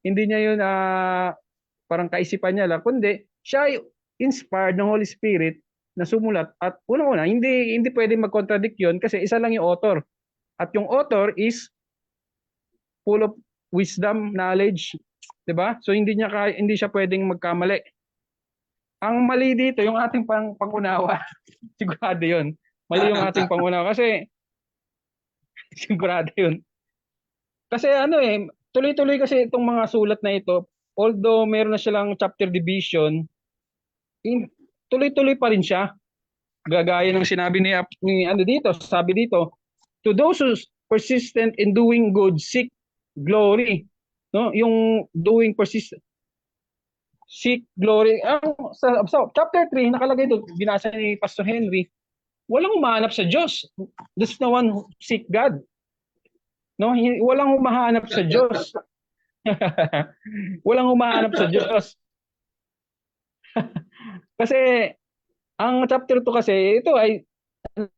hindi niya 'yun parang kaisipan niya lang, kundi siya ay inspired ng Holy Spirit na sumulat. At una-una, hindi pwedeng mag-contradict 'yun kasi isa lang yung author. At yung author is full of wisdom, knowledge, 'di ba? So hindi siya pwedeng magkamali. Ang mali dito yung ating pangunawa. Sigurado 'yun. Mali yung ating pangunawa kasi sigurado 'yun. Kasi tuloy-tuloy kasi itong mga sulat na ito, although meron na silang chapter division, tuloy-tuloy pa rin siya. Gagaya ng sinabi ni dito, sabi dito, to those who persistent in doing good, seek glory. No, yung doing persistent, seek glory. Sa chapter 3 nakalagay doon, binasa ni Pastor Henry, walang humahanap sa Diyos. There's no one who seek God. No, walang humahanap sa Diyos. Walang humahanap sa Diyos. Kasi ang chapter 2 kasi ito ay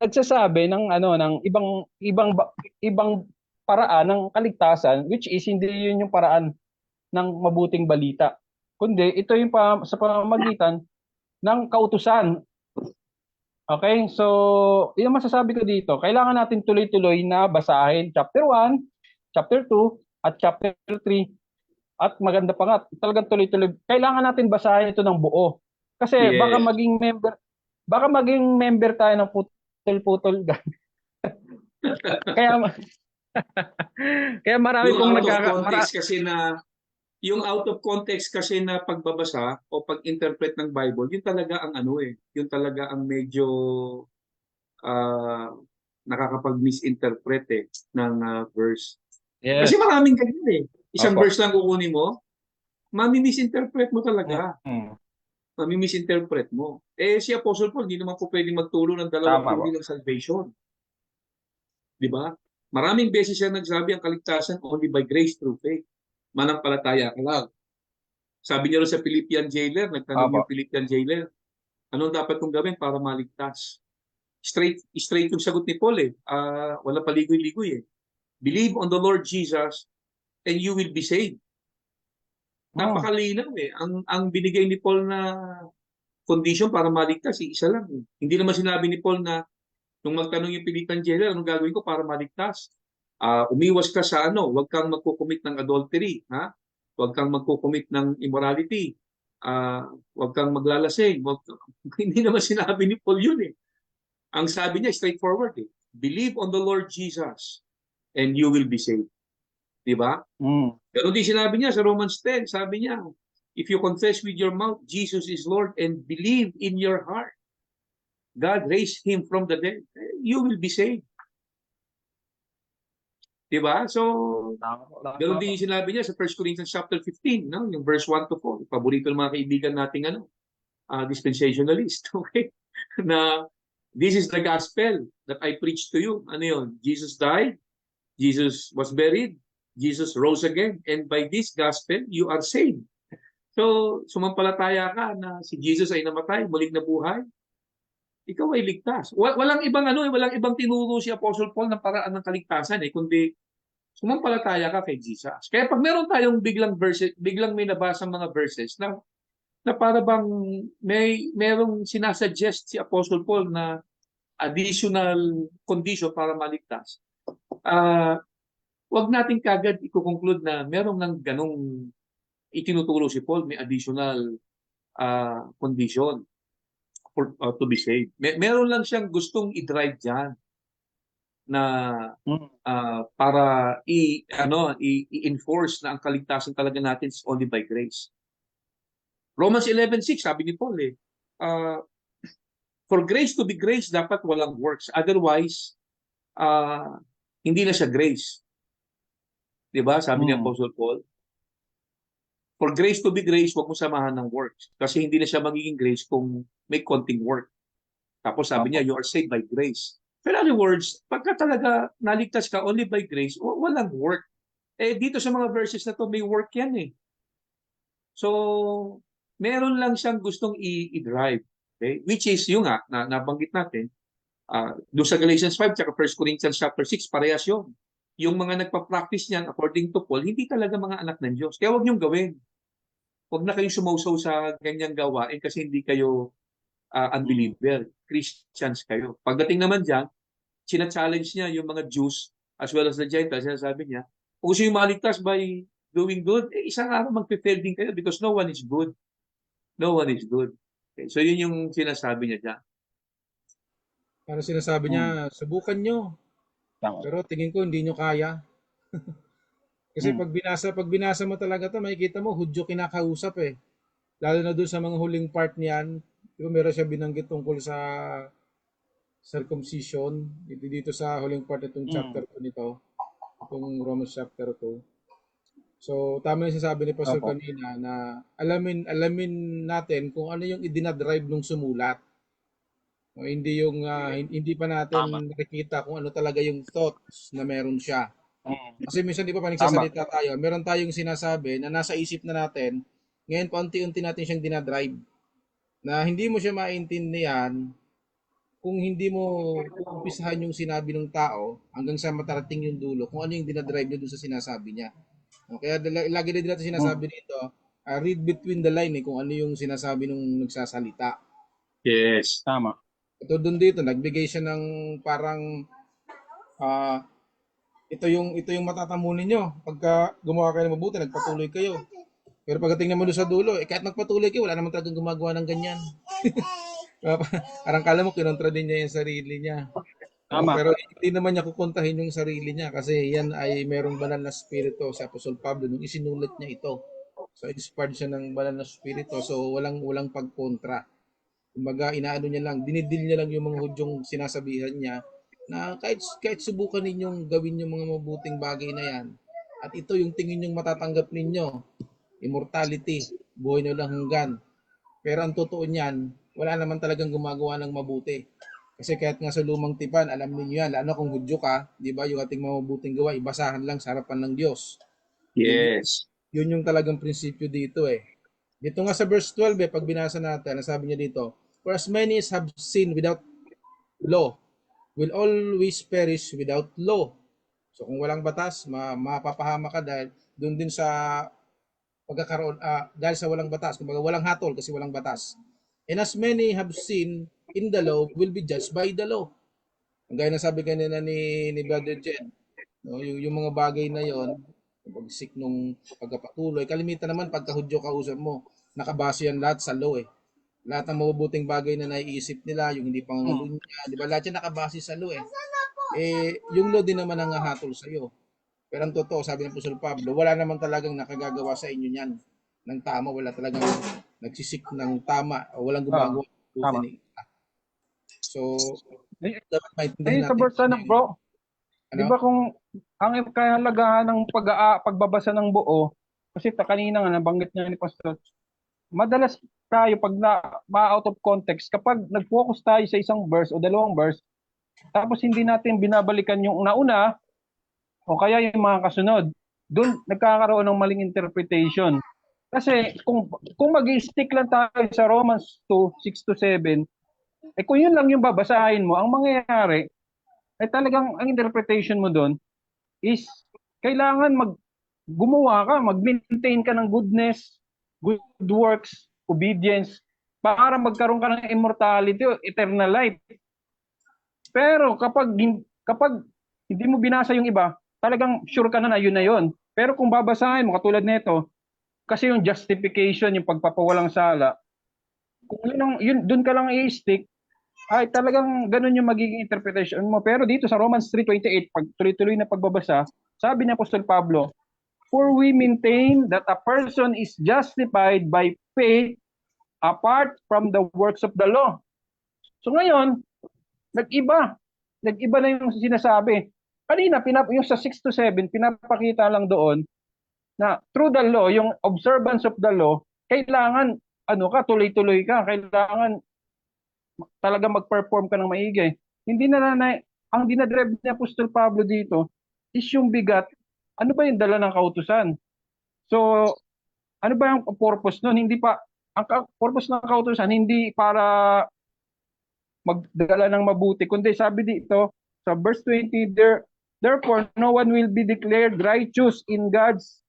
nagsasabi ng ng ibang paraan ng kaligtasan, which is hindi yun yung paraan ng mabuting balita. Kundi ito yung sa pamamagitan ng kautusan. Okay? So, yung masasabi ko dito, kailangan natin tuloy-tuloy na basahin chapter 1, chapter 2, at chapter 3. At maganda pa nga, talagang tuloy-tuloy. Kailangan natin basahin ito ng buo. Kasi Yes. baka maging member tayo ng putol-putol. kaya kaya marami pong yung out of context kasi na pagbabasa o pag-interpret ng Bible, yun talaga ang yun talaga ang medyo nakakapag-misinterpret ng verse. Yes. Kasi maraming ganyan Isang Opo. verse lang kukunin mo, mami-misinterpret mo talaga. Mm. Mami-misinterpret mo. Eh, si Apostle Paul, hindi naman po pwedeng magturo ng dalawang Tama po. uri ng salvation. Di ba? Maraming beses siya nagsabi ang kaligtasan only by grace through faith. Manampalataya ka lang. Sabi niya rin sa Philippian jailer, nagtanong Opo. yung Philippian jailer, anong dapat kong gawin para maligtas? Straight yung sagot ni Paul eh. Wala paligoy-ligoy eh. Believe on the Lord Jesus and you will be saved. Oh. Napakalinaw eh. Ang binigay ni Paul na condition para maligtas, isa lang eh. Hindi naman sinabi ni Paul na nung magtanong yung Philippian jailer, anong gagawin ko para maligtas? Umiwas ka sa huwag kang magko-commit ng adultery, ha? Huwag kang magko-commit ng immorality. Huwag kang maglalasing. Hindi naman sinabi ni Paul yun eh. Ang sabi niya, straightforward eh. Believe on the Lord Jesus and you will be saved. Diba? Mm. Pero di sinabi niya sa Romans 10, sabi niya, if you confess with your mouth Jesus is Lord and believe in your heart God raised him from the dead, you will be saved. Diba? So, Tama po. ganoon Tama po. din yung sinabi niya sa 1 Corinthians chapter 15, no? Yung verse 1 to 4. Paborito ng mga kaibigan nating dispensationalist. Okay? Na this is the gospel that I preach to you. Ano yun? Jesus died, Jesus was buried, Jesus rose again, and by this gospel, you are saved. So, sumampalataya ka na si Jesus ay namatay, muling nabuhay, ikaw ay ligtas. Walang ibang walang ibang tinuro si Apostle Paul ng paraan ng kaligtasan kundi sumampalataya ka kay Jesus. Kaya pag meron tayong biglang may nabasa mga verses na para bang merong sinasuggest si Apostle Paul na additional condition para maligtas. Wag natin kagad i-conclude na merong nang ganong itinuturo si Paul, may additional condition for to be saved. Meron lang siyang gustong i-drive diyan na para i-enforce na ang kaligtasan talaga natin is only by grace. Romans 11:6 sabi ni Paul for grace to be grace dapat walang works. Otherwise, hindi na siya grace. 'Di ba? Sabi ni Apostle Paul. For grace to be grace, wag mo samahan ng works. Kasi hindi na siya magiging grace kung may konting work. Tapos sabi niya, you are saved by grace. In other words, pagka talaga naligtas ka only by grace, walang work. Dito sa mga verses na to, may work yan eh. So, meron lang siyang gustong i-drive. Okay? Which is, yung nabanggit natin, doon sa Galatians 5 at 1 Corinthians chapter 6, parehas yun. Yung mga nagpa-practice niyan, according to Paul, hindi talaga mga anak ng Diyos. Kaya huwag niyong gawin. Huwag na kayong sumausaw sa ganyang gawain kasi hindi kayo unbeliever. Christians kayo. Pagdating naman dyan, sina-challenge niya yung mga Jews as well as the Gentiles. Sinasabi niya, kung gusto yung maligtas by doing good, isang araw magpe-fail din kayo because no one is good. No one is good. Okay, so yun yung sinasabi niya dyan. Parang sinasabi niya, subukan nyo. Tama. Pero tingin ko hindi nyo kaya. Kasi pag binasa mo talaga to, makikita mo, Hudyo kinakausap eh. Lalo na doon sa mga huling part niyan, di ba meron siya binanggit tungkol sa circumcision, dito sa huling part itong chapter 2 nito, itong Romans chapter 2. So, tama yung sinasabi ni Pastor Opo. kanina na alamin natin kung ano yung idinadrive nung sumulat. O, hindi yung hindi pa natin nakikita kung ano talaga yung thoughts na meron siya. Kasi minsan di ba pag nagsasalita tayo, meron tayong sinasabi na nasa isip na natin, ngayon paunti-unti natin siyang dinadrive. Na hindi mo siya maintindihan kung hindi mo umpisahan yung sinabi ng tao hanggang sa matarating yung dulo, kung ano yung dinadrive niya doon sa sinasabi niya. Kaya lagi din natin sinasabi dito, read between the line kung ano yung sinasabi nung nagsasalita. Yes. Tama. Ito doon dito, nagbigay siya ng parang ito yung matatamunin nyo. Pagka gumawa kayo ng mabuti, nagpatuloy kayo. Pero pagdating naman doon sa dulo, kahit nagpatuloy kayo, wala naman talagang gumagawa ng ganyan. Parang kala mo kinontra din niya yung sarili niya. Tama. Pero hindi naman niya kukontahin yung sarili niya kasi yan ay merong banal na spirito si Apostol Pablo nung isinulat niya ito. So inspired siya ng banal na spirito. So walang pagkontra. Kumbaga inaano niya lang, dinidil niya lang yung mga Hudyong sinasabihan niya na kahit subukan ninyong gawin yung mga mabuting bagay na yan, At ito yung tingin yung matatanggap ninyo. Immortality, buhay na lang hanggan. Pero ang totoo niyan, wala naman talagang gumagawa ng mabuti. Kasi kahit nga sa lumang tipan, alam niyo yan, lalo kung Hudyo ka, di ba, yung ating mabuting gawa, ibasahan lang sa harapan ng Diyos. Yes. Yun yung talagang prinsipyo dito eh. Dito nga sa verse 12 pag binasa natin, sabi niya dito, for as many as have sinned without law, will always perish without law. So kung walang batas, mapapahama ka dahil doon din sa pagkakaroon, dahil sa walang batas, kumbaga walang hatol kasi walang batas. And as many have sinned in the law will be judged by the law. Ang gaya na sabi kanina ni Brother Jed, no, yung mga bagay na yon, pagsik nung pagkapatuloy, kalimitan naman pagka-Hudyo kausap mo, nakabase yan lahat sa law eh. Lahat ng mabubuting bagay na naiisip nila, yung hindi pangangalunya, di ba? Lahat yan nakabase sa law eh. Yung law din naman ang hahatol sa iyo. Pero ang totoo, sabi ng Apostol Pablo, wala naman talagang nakagagawa sa inyo niyan ng tama, wala talagang nagsisik ng tama, o walang gumagawa ng buti tama. ni isa. So, Eh, dapat maintindihan sa natin. verse ano, bro, di ba kung ang kahalagahan ng pagbabasa ng buo, kasi kanina nga nabanggit niya ni Pastor, madalas tayo pag ma-out of context, kapag nag-focus tayo sa isang verse o dalawang verse, tapos hindi natin binabalikan yung nauna, o kaya yung mga kasunod, doon nagkakaroon ng maling interpretation. Kasi kung mag-stick lang tayo sa Romans 2, 6 to 7, kung yun lang yung babasahin mo, ang mangyayari, talagang ang interpretation mo doon is kailangan gumawa ka, mag-maintain ka ng goodness, good works, obedience, para magkaroon ka ng immortality o eternal life. Pero kapag hindi mo binasa yung iba, talagang sure ka na yun na yun. Pero kung babasahin mo, katulad nito, kasi yung justification, yung pagpapawalang sala, kung doon ka lang i-stick, ay talagang ganun yung magiging interpretation mo. Pero dito sa Romans 3:28, pag tuloy-tuloy na pagbabasa, sabi ni Apostol Pablo, for we maintain that a person is justified by faith apart from the works of the law. So ngayon, nag-iba. Nag-iba na yung sinasabi. Kanina, yung sa 6 to 7, pinapakita lang doon na through the law, yung observance of the law, kailangan, tuloy-tuloy ka. Kailangan talaga mag-perform ka ng maigi. Hindi ang dinadrive ni Apostol Pablo dito is yung bigat. Ano ba yung dala ng kautusan? So, ano ba yung purpose nun? Ang purpose ng kautusan, hindi para magdala ng mabuti, kundi sabi dito sa verse 20, therefore no one will be declared righteous in God's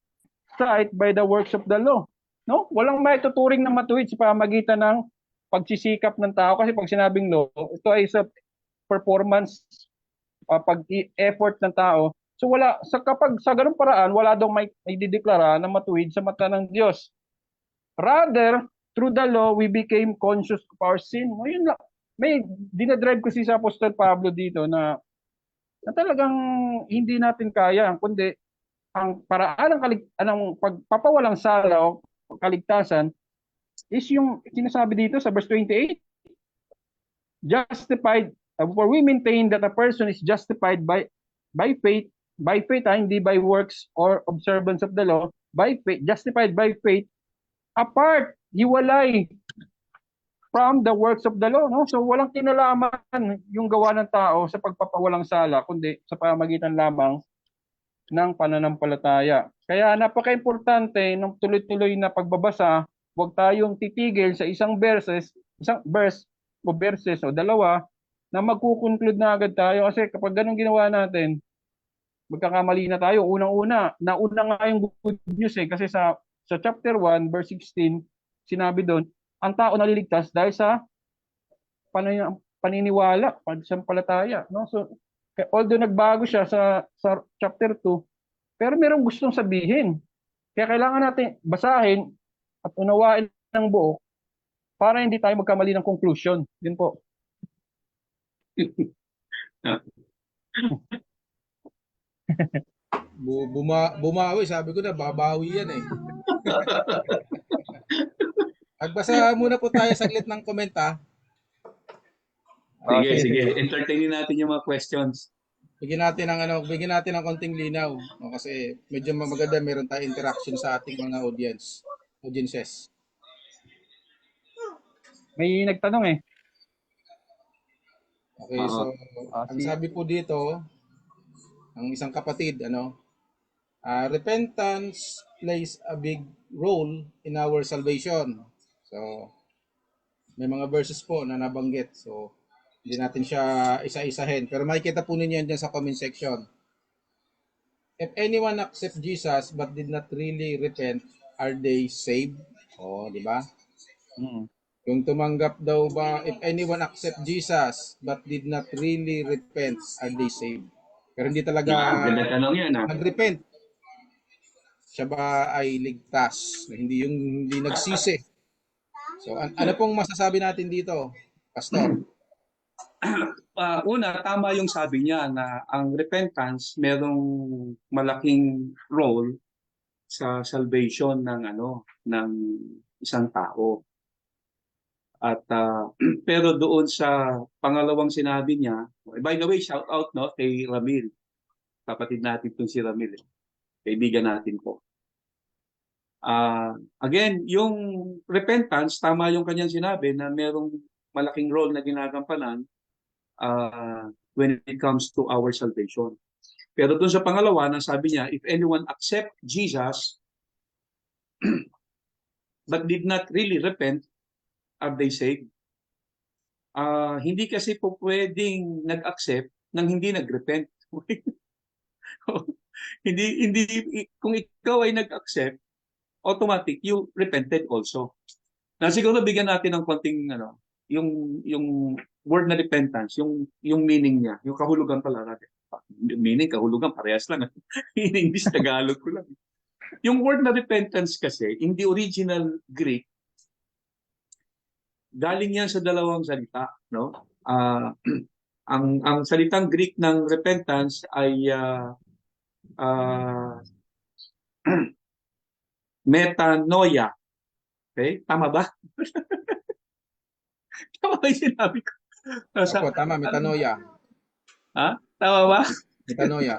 sight by the works of the law. No? Walang maituturing na matuwid sa pamagitan ng pagsisikap ng tao, kasi pag sinabing law, ito ay sa performance, pag-effort ng tao. So kapag sa ganung paraan, wala daw may dideklara na matuwid sa mata ng Diyos. Rather, through the law, we became conscious of our sin. O yun lang. May dinadrive kasi sa Apostol Pablo dito na talagang hindi natin kaya, kundi ang paraan ng pagpapawalang sala o kaligtasan is yung sinasabi dito sa verse 28, justified, for we maintain that a person is justified by faith, hindi by works or observance of the law, by faith, justified by faith, apart, hiwalay from the works of the law, no? So walang kinalaman yung gawa ng tao sa pagpapawalang sala, kundi sa pamagitan lamang ng pananampalataya. Kaya napaka-importante ng tuloy-tuloy na pagbabasa, huwag tayong titigil sa isang verse o verses o dalawa na magkukonclude na agad tayo, kasi kapag ganun ginawa natin, magkakamali na tayo. Nauna nga yung good news kasi sa chapter 1 verse 16, sinabi doon, ang tao naliligtas dahil sa paniniwala, pananampalataya, no? So although nagbago siya sa chapter 2, pero merong gustong sabihin. Kaya kailangan natin basahin at unawain ng buo para hindi tayo magkamali ng conclusion. Yun po. Bumawi, sabi ko na, babawi yan eh. Magbasa muna po tayo saglit ng komenta. Sige. Entertainin natin yung mga questions. bigyan natin ng konting linaw, no? Kasi medyo maganda meron tayong interaction sa ating mga audiences. May nagtanong eh. Okay, so ang Si sabi po dito, ang isang kapatid, repentance plays a big role in our salvation. So, may mga verses po na nabanggit. So, hindi natin siya isa-isahin. Pero makikita po ninyo yan dyan sa comment section. If anyone accept Jesus but did not really repent, are they saved? Oh, di ba? mm. Yung tumanggap daw ba, if anyone accept Jesus but did not really repent, are they saved? Pero hindi talaga Ganda tanong yan, ha? nag-repent. Siya ba ay ligtas? Hindi nagsisi. So, ano pong masasabi natin dito, Pastor? Una, tama yung sabi niya na ang repentance merong malaking role sa salvation ng isang tao. At pero doon sa pangalawang sinabi niya, by the way, shout out kay Ramil. Kapatid natin itong si Ramil. Kaibigan natin po. Again, yung repentance, tama yung kanyang sinabi na merong malaking role na ginagampanan when it comes to our salvation. Pero doon sa pangalawa, nang sabi niya, if anyone accept Jesus but did not really repent, are they saved? Hindi kasi po pwedeng nag-accept nang hindi nag-repent. hindi kung ikaw ay nag-accept, automatic you repented also. Na siguro bigyan natin ng konting yung word na repentance, yung meaning niya, yung kahulugan pala natin. Meaning, kahulugan, parehas lang. In English, Tagalog ko lang. Yung word na repentance kasi, in the original Greek, galing yan sa dalawang salita. No? Ang salitang Greek ng repentance ay metanoia. Okay? Tama ba? Tama ba yung sinabi ko? Opo, tama, metanoia. Tama ba? Metanoia.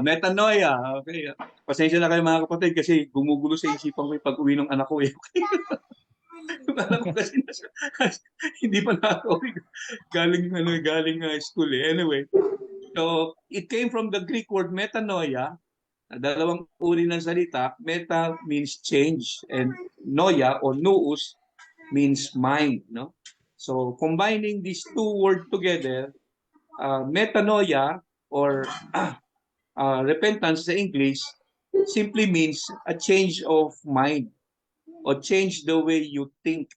Metanoia. Okay. Pasensya na kayo mga kapatid kasi gumugulo sa isipan ko yung pag-uwi ng anak ko. Yung anak ko kasi hindi pa nakaka-uwi. Galing school eh. Anyway, so it came from the Greek word metanoia. Dalawang uri ng salita. Meta means change and noia or nous means mind. No? So combining these two words together, metanoia or repentance sa English simply means a change of mind or change the way you think.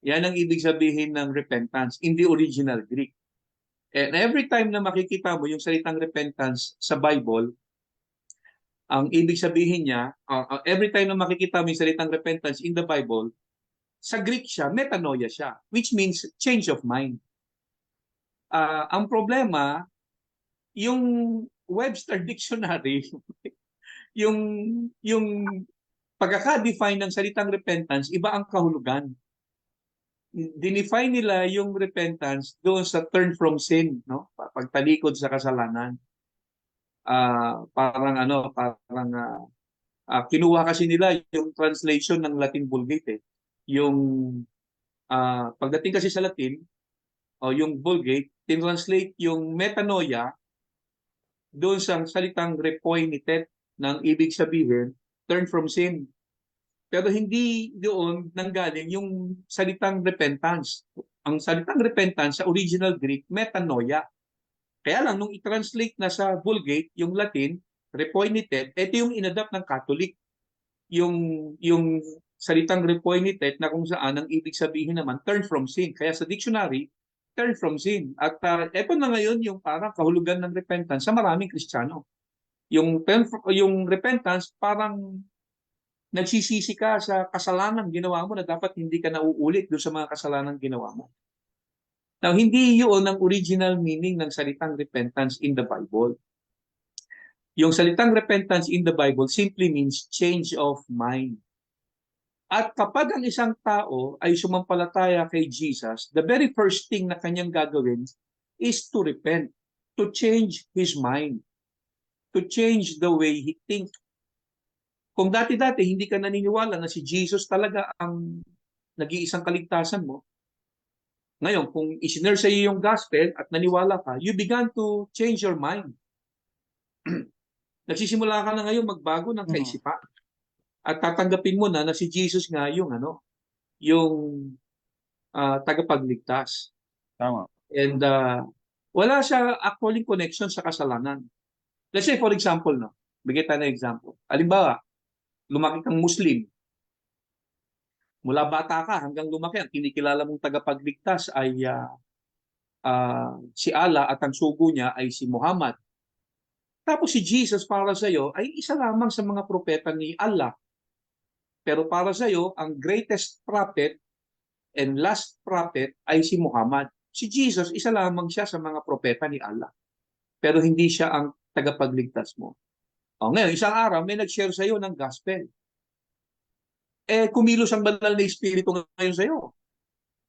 Yan ang ibig sabihin ng repentance in the original Greek. And every time na makikita mo yung salitang repentance sa Bible, ang ibig sabihin niya, every time na makikita mo yung salitang repentance in the Bible, sa Greek siya, metanoia siya, which means change of mind. Ang problema, yung Webster Dictionary, yung pagkaka-define ng salitang repentance, iba ang kahulugan. Dinefine nila yung repentance doon sa turn from sin, no? Pagtalikod sa kasalanan. Kinuha kasi nila yung translation ng Latin Vulgate eh. Yung pagdating kasi sa Latin o yung Vulgate, tinranslate yung metanoia doon sa salitang repoinitet ng ibig sabihin turn from sin. Pero hindi doon nanggaling yung salitang repentance. Ang salitang repentance sa original Greek, metanoia. Kaya lang, nung i-translate na sa Vulgate, yung Latin, repoinitet, ito yung inadapt ng Catholic. Yung salitang repoinitet na kung saan ang ibig sabihin naman, turn from sin. Kaya sa dictionary, turn from sin. At ito na ngayon yung parang kahulugan ng repentance sa maraming Kristiyano. Yung repentance, parang nagsisisi ka sa kasalanan ginawa mo na dapat hindi ka nauulit doon sa mga kasalanan ginawa mo. Now, hindi yun ang original meaning ng salitang repentance in the Bible. Yung salitang repentance in the Bible simply means change of mind. At kapag ang isang tao ay sumampalataya kay Jesus, the very first thing na kanyang gagawin is to repent. to change his mind, to change the way he thinks. Kung dati-dati hindi ka naniniwala na si Jesus talaga ang nag-iisang kaligtasan mo, ngayon, kung isinare sa iyo yung gospel at naniwala ka, you began to change your mind. Nagsisimula ka na ngayon magbago ng kaisipan. At tatanggapin mo na si Jesus nga yung yung tagapagligtas. Tama. And wala siya actually connection sa kasalanan. Let's say for example, bigyan tayo ng example. Halimbawa, lumaki kang Muslim. Mula bata ka hanggang lumaki, ang kinikilala mong tagapagligtas ay si Allah at ang sugo niya ay si Muhammad. Tapos si Jesus para sa iyo ay isa lamang sa mga propeta ni Allah. Pero para sa iyo, ang greatest prophet and last prophet ay si Muhammad. Si Jesus, isa lamang siya sa mga propeta ni Allah. Pero hindi siya ang tagapagligtas mo. Ngayon, isang araw, may nag-share sa iyo ng gospel. Kumilos ang banal na Espiritu ngayon sa iyo.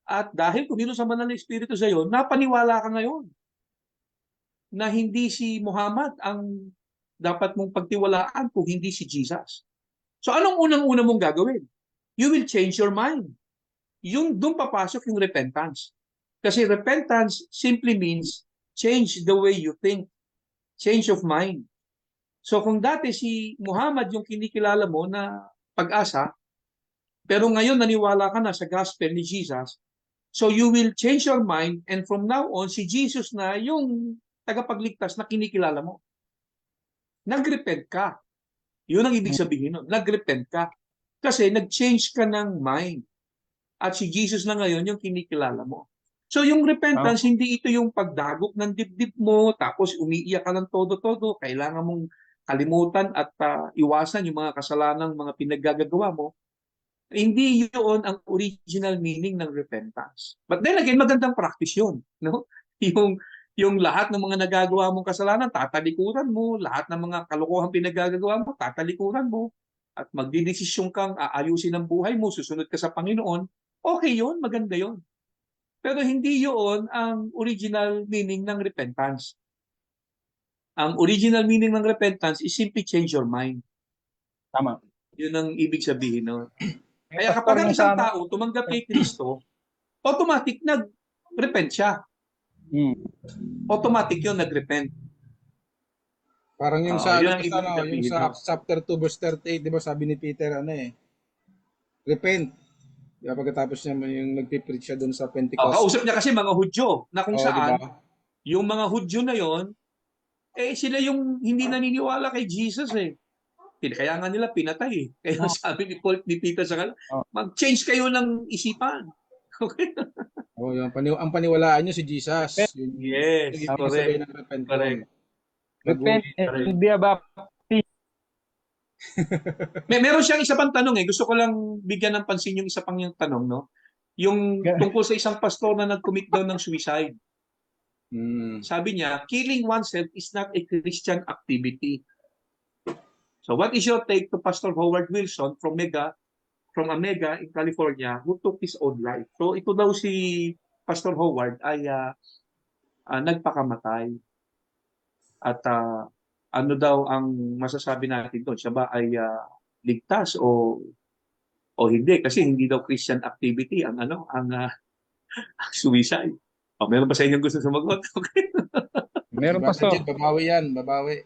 At dahil kumilos ang banal na Espiritu sa iyo, napaniwala ka ngayon na hindi si Muhammad ang dapat mong pagtiwalaan kung hindi si Jesus. So anong unang-una mong gagawin? You will change your mind. Doon papasok yung repentance. Kasi repentance simply means change the way you think. Change of mind. So kung dati si Muhammad yung kinikilala mo na pag-asa, pero ngayon naniwala ka na sa gospel ni Jesus, so you will change your mind and from now on, si Jesus na yung tagapagligtas na kinikilala mo. Nag-repent ka. Yun ang ibig sabihin nun. Nag-repent ka. Kasi nag-change ka ng mind. At si Jesus na ngayon yung kinikilala mo. So yung repentance, hindi ito yung pagdagok ng dibdib mo, tapos umiiyak ka ng todo-todo, kailangan mong kalimutan at iwasan yung mga kasalanang mga pinaggagawa mo. Hindi yun ang original meaning ng repentance. But then again, magandang practice yun. No? Yung lahat ng mga nagagawa mong kasalanan, tatalikuran mo. Lahat ng mga kalokohan pinaggagawa mo, tatalikuran mo. At magdidesisyon kang aayusin ang buhay mo, susunod ka sa Panginoon. Okay yun, maganda yun. Pero hindi yun ang original meaning ng repentance. Ang original meaning ng repentance is simply change your mind. Tama. Yun ang ibig sabihin nun. Kaya kapag ang isang tao tumanggap kay Kristo, automatic nag-repent siya. Automatic yun, nag-repent. Parang yung yun ang ibig sabihin, yung sa chapter 2 verse 38, di ba sabi ni Peter, repent. Diba, pagkatapos niya yung nagpipreach siya doon sa Pentecost. Kausap niya kasi mga Hudyo na kung saan, diba? yung mga Hudyo na yon, sila yung hindi naniniwala kay Jesus Kaya nga nila pinatay Kaya sabi ni Peter sa kanila, mag-change kayo ng isipan. Okay? Ang paniwalaan nyo si Jesus. Yes, correct. Repent and be baptized. Meron siyang isa pang tanong Gusto ko lang bigyan ng pansin yung isa pang yung tanong, no? Yung tungkol sa isang pastor na nag-commit daw ng suicide. Sabi niya, killing oneself is not a Christian activity. So what is your take to Pastor Howard Wilson from Omega in California who took his own life? So ito daw si Pastor Howard ay nagpakamatay. At ano daw ang masasabi natin doon? Siya ba ay ligtas o hindi? Kasi hindi daw Christian activity ang suicide. Meron pa sa inyong gusto sumagot? Okay. Meron pa so. Babawi yan, babawi.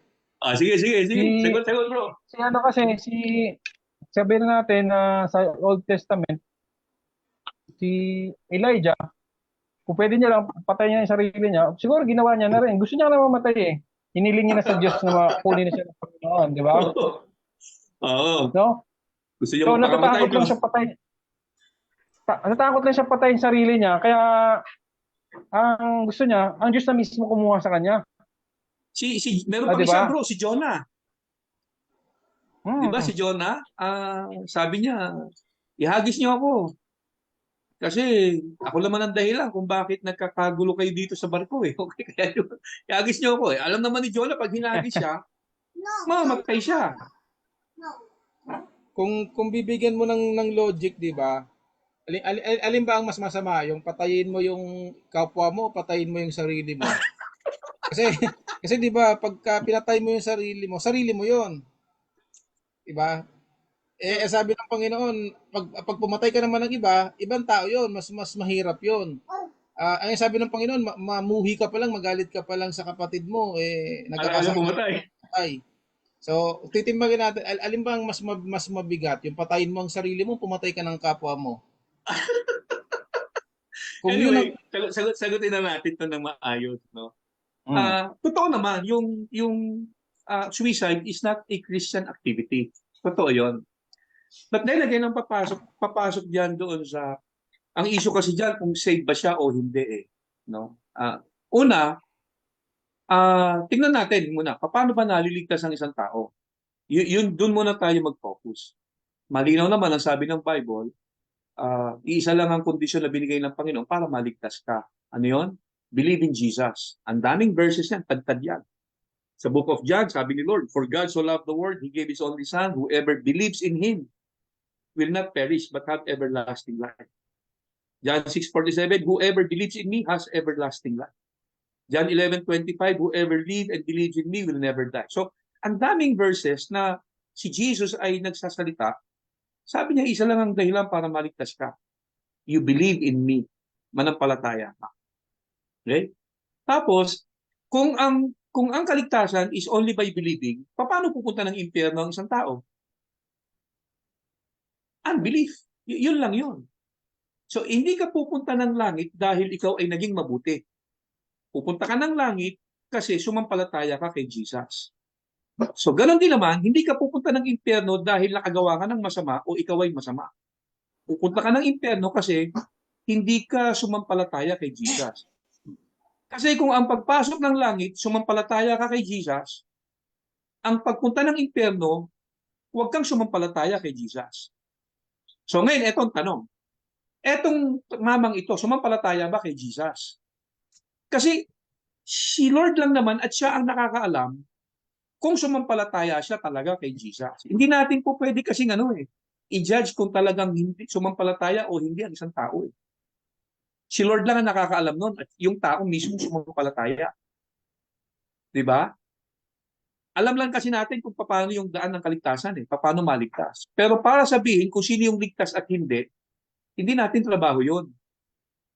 Sige. Sagot, bro. Sabi na natin na sa Old Testament, si Elijah, kung pwede niya lang patayin niya yung sarili niya, siguro ginawa niya na rin. Gusto niya na mamatay Hiniling niya na sa Diyos na makunin na siya ng Panginoon, di ba? Oo. No? Gusto niya natatakot lang siya patayin. Natatakot lang siya patayin sarili niya, kaya ang gusto niya, ang Diyos na mismo kumuha sa kanya. Meron pa isa bro, si Jonah. Di ba si Jonah? Sabi niya, ihagis niyo ako. Kasi ako naman ang dahilan kung bakit nagkakagulo kayo dito sa barko Okay, kaya ihagis niyo ako Alam naman ni Jonah, pag hinagis siya, mamatay siya. Kung bibigyan mo ng logic, di ba? Alin ba ang mas masama? Yung patayin mo yung kapwa mo o patayin mo yung sarili mo? Kasi, kasi di ba, pagka pinatay mo yung sarili mo yon, di ba? Sabi ng Panginoon, pag pumatay ka naman ng iba, ibang tao yon, mas mahirap yon. Ang sabi ng Panginoon, mamuhi ka pa lang, magalit ka pa lang sa kapatid mo, Alaala nagkakasakit pumatay. patay. So, titimbangin natin, alin bang mas mabigat, yung patayin mo ang sarili mo, pumatay ka ng kapwa mo. Kung yun ang, Anyway, sagutin na natin ito ng maayos, no? Mm. Totoo naman, yung suicide is not a Christian activity. Totoo yon. But then again, ang papasok diyan doon sa, ang issue kasi diyan kung saved ba siya o hindi eh. No? Una, tingnan natin muna, paano ba naliligtas ang isang tao? Yun, doon muna tayo mag-focus. Malinaw naman ang sabi ng Bible, iisa lang ang kondisyon na binigay ng Panginoon para maligtas ka. Ano yon? Believe in Jesus. Ang daming verses yan, tagtad yan. Sa book of John, sabi ni Lord, "For God so loved the world, He gave His only Son, whoever believes in Him will not perish but have everlasting life." John 6:47, "Whoever believes in me has everlasting life." John 11:25, "Whoever lives and believes in me will never die." So, ang daming verses na si Jesus ay nagsasalita, sabi niya, isa lang ang dahilan para maligtas ka. You believe in me. Manampalataya ka. Okay? Tapos, kung ang kaligtasan is only by believing, paano pupunta ng impyerno ang isang tao? Unbelief. Yun lang yun. So, hindi ka pupunta ng langit dahil ikaw ay naging mabuti. Pupunta ka ng langit kasi sumampalataya ka kay Jesus. So, ganun din naman, hindi ka pupunta ng impyerno dahil nakagawa ka ng masama o ikaw ay masama. Pupunta ka ng impyerno kasi hindi ka sumampalataya kay Jesus. Kasi kung ang pagpasok ng langit, sumampalataya ka kay Jesus, ang pagpunta ng impyerno, huwag kang sumampalataya kay Jesus. So ngayon, etong tanong. Etong mamang ito, sumampalataya ba kay Jesus? Kasi si Lord lang naman at siya ang nakakaalam kung sumampalataya siya talaga kay Jesus. Hindi natin po pwede kasing i-judge kung talagang hindi sumampalataya o hindi ang isang tao. Si Lord lang ang nakakaalam nun at yung tao mismo sumampalataya. Di ba? Alam lang kasi natin kung paano yung daan ng kaligtasan paano maligtas. Pero para sabihin kung sino yung ligtas at hindi natin trabaho yun.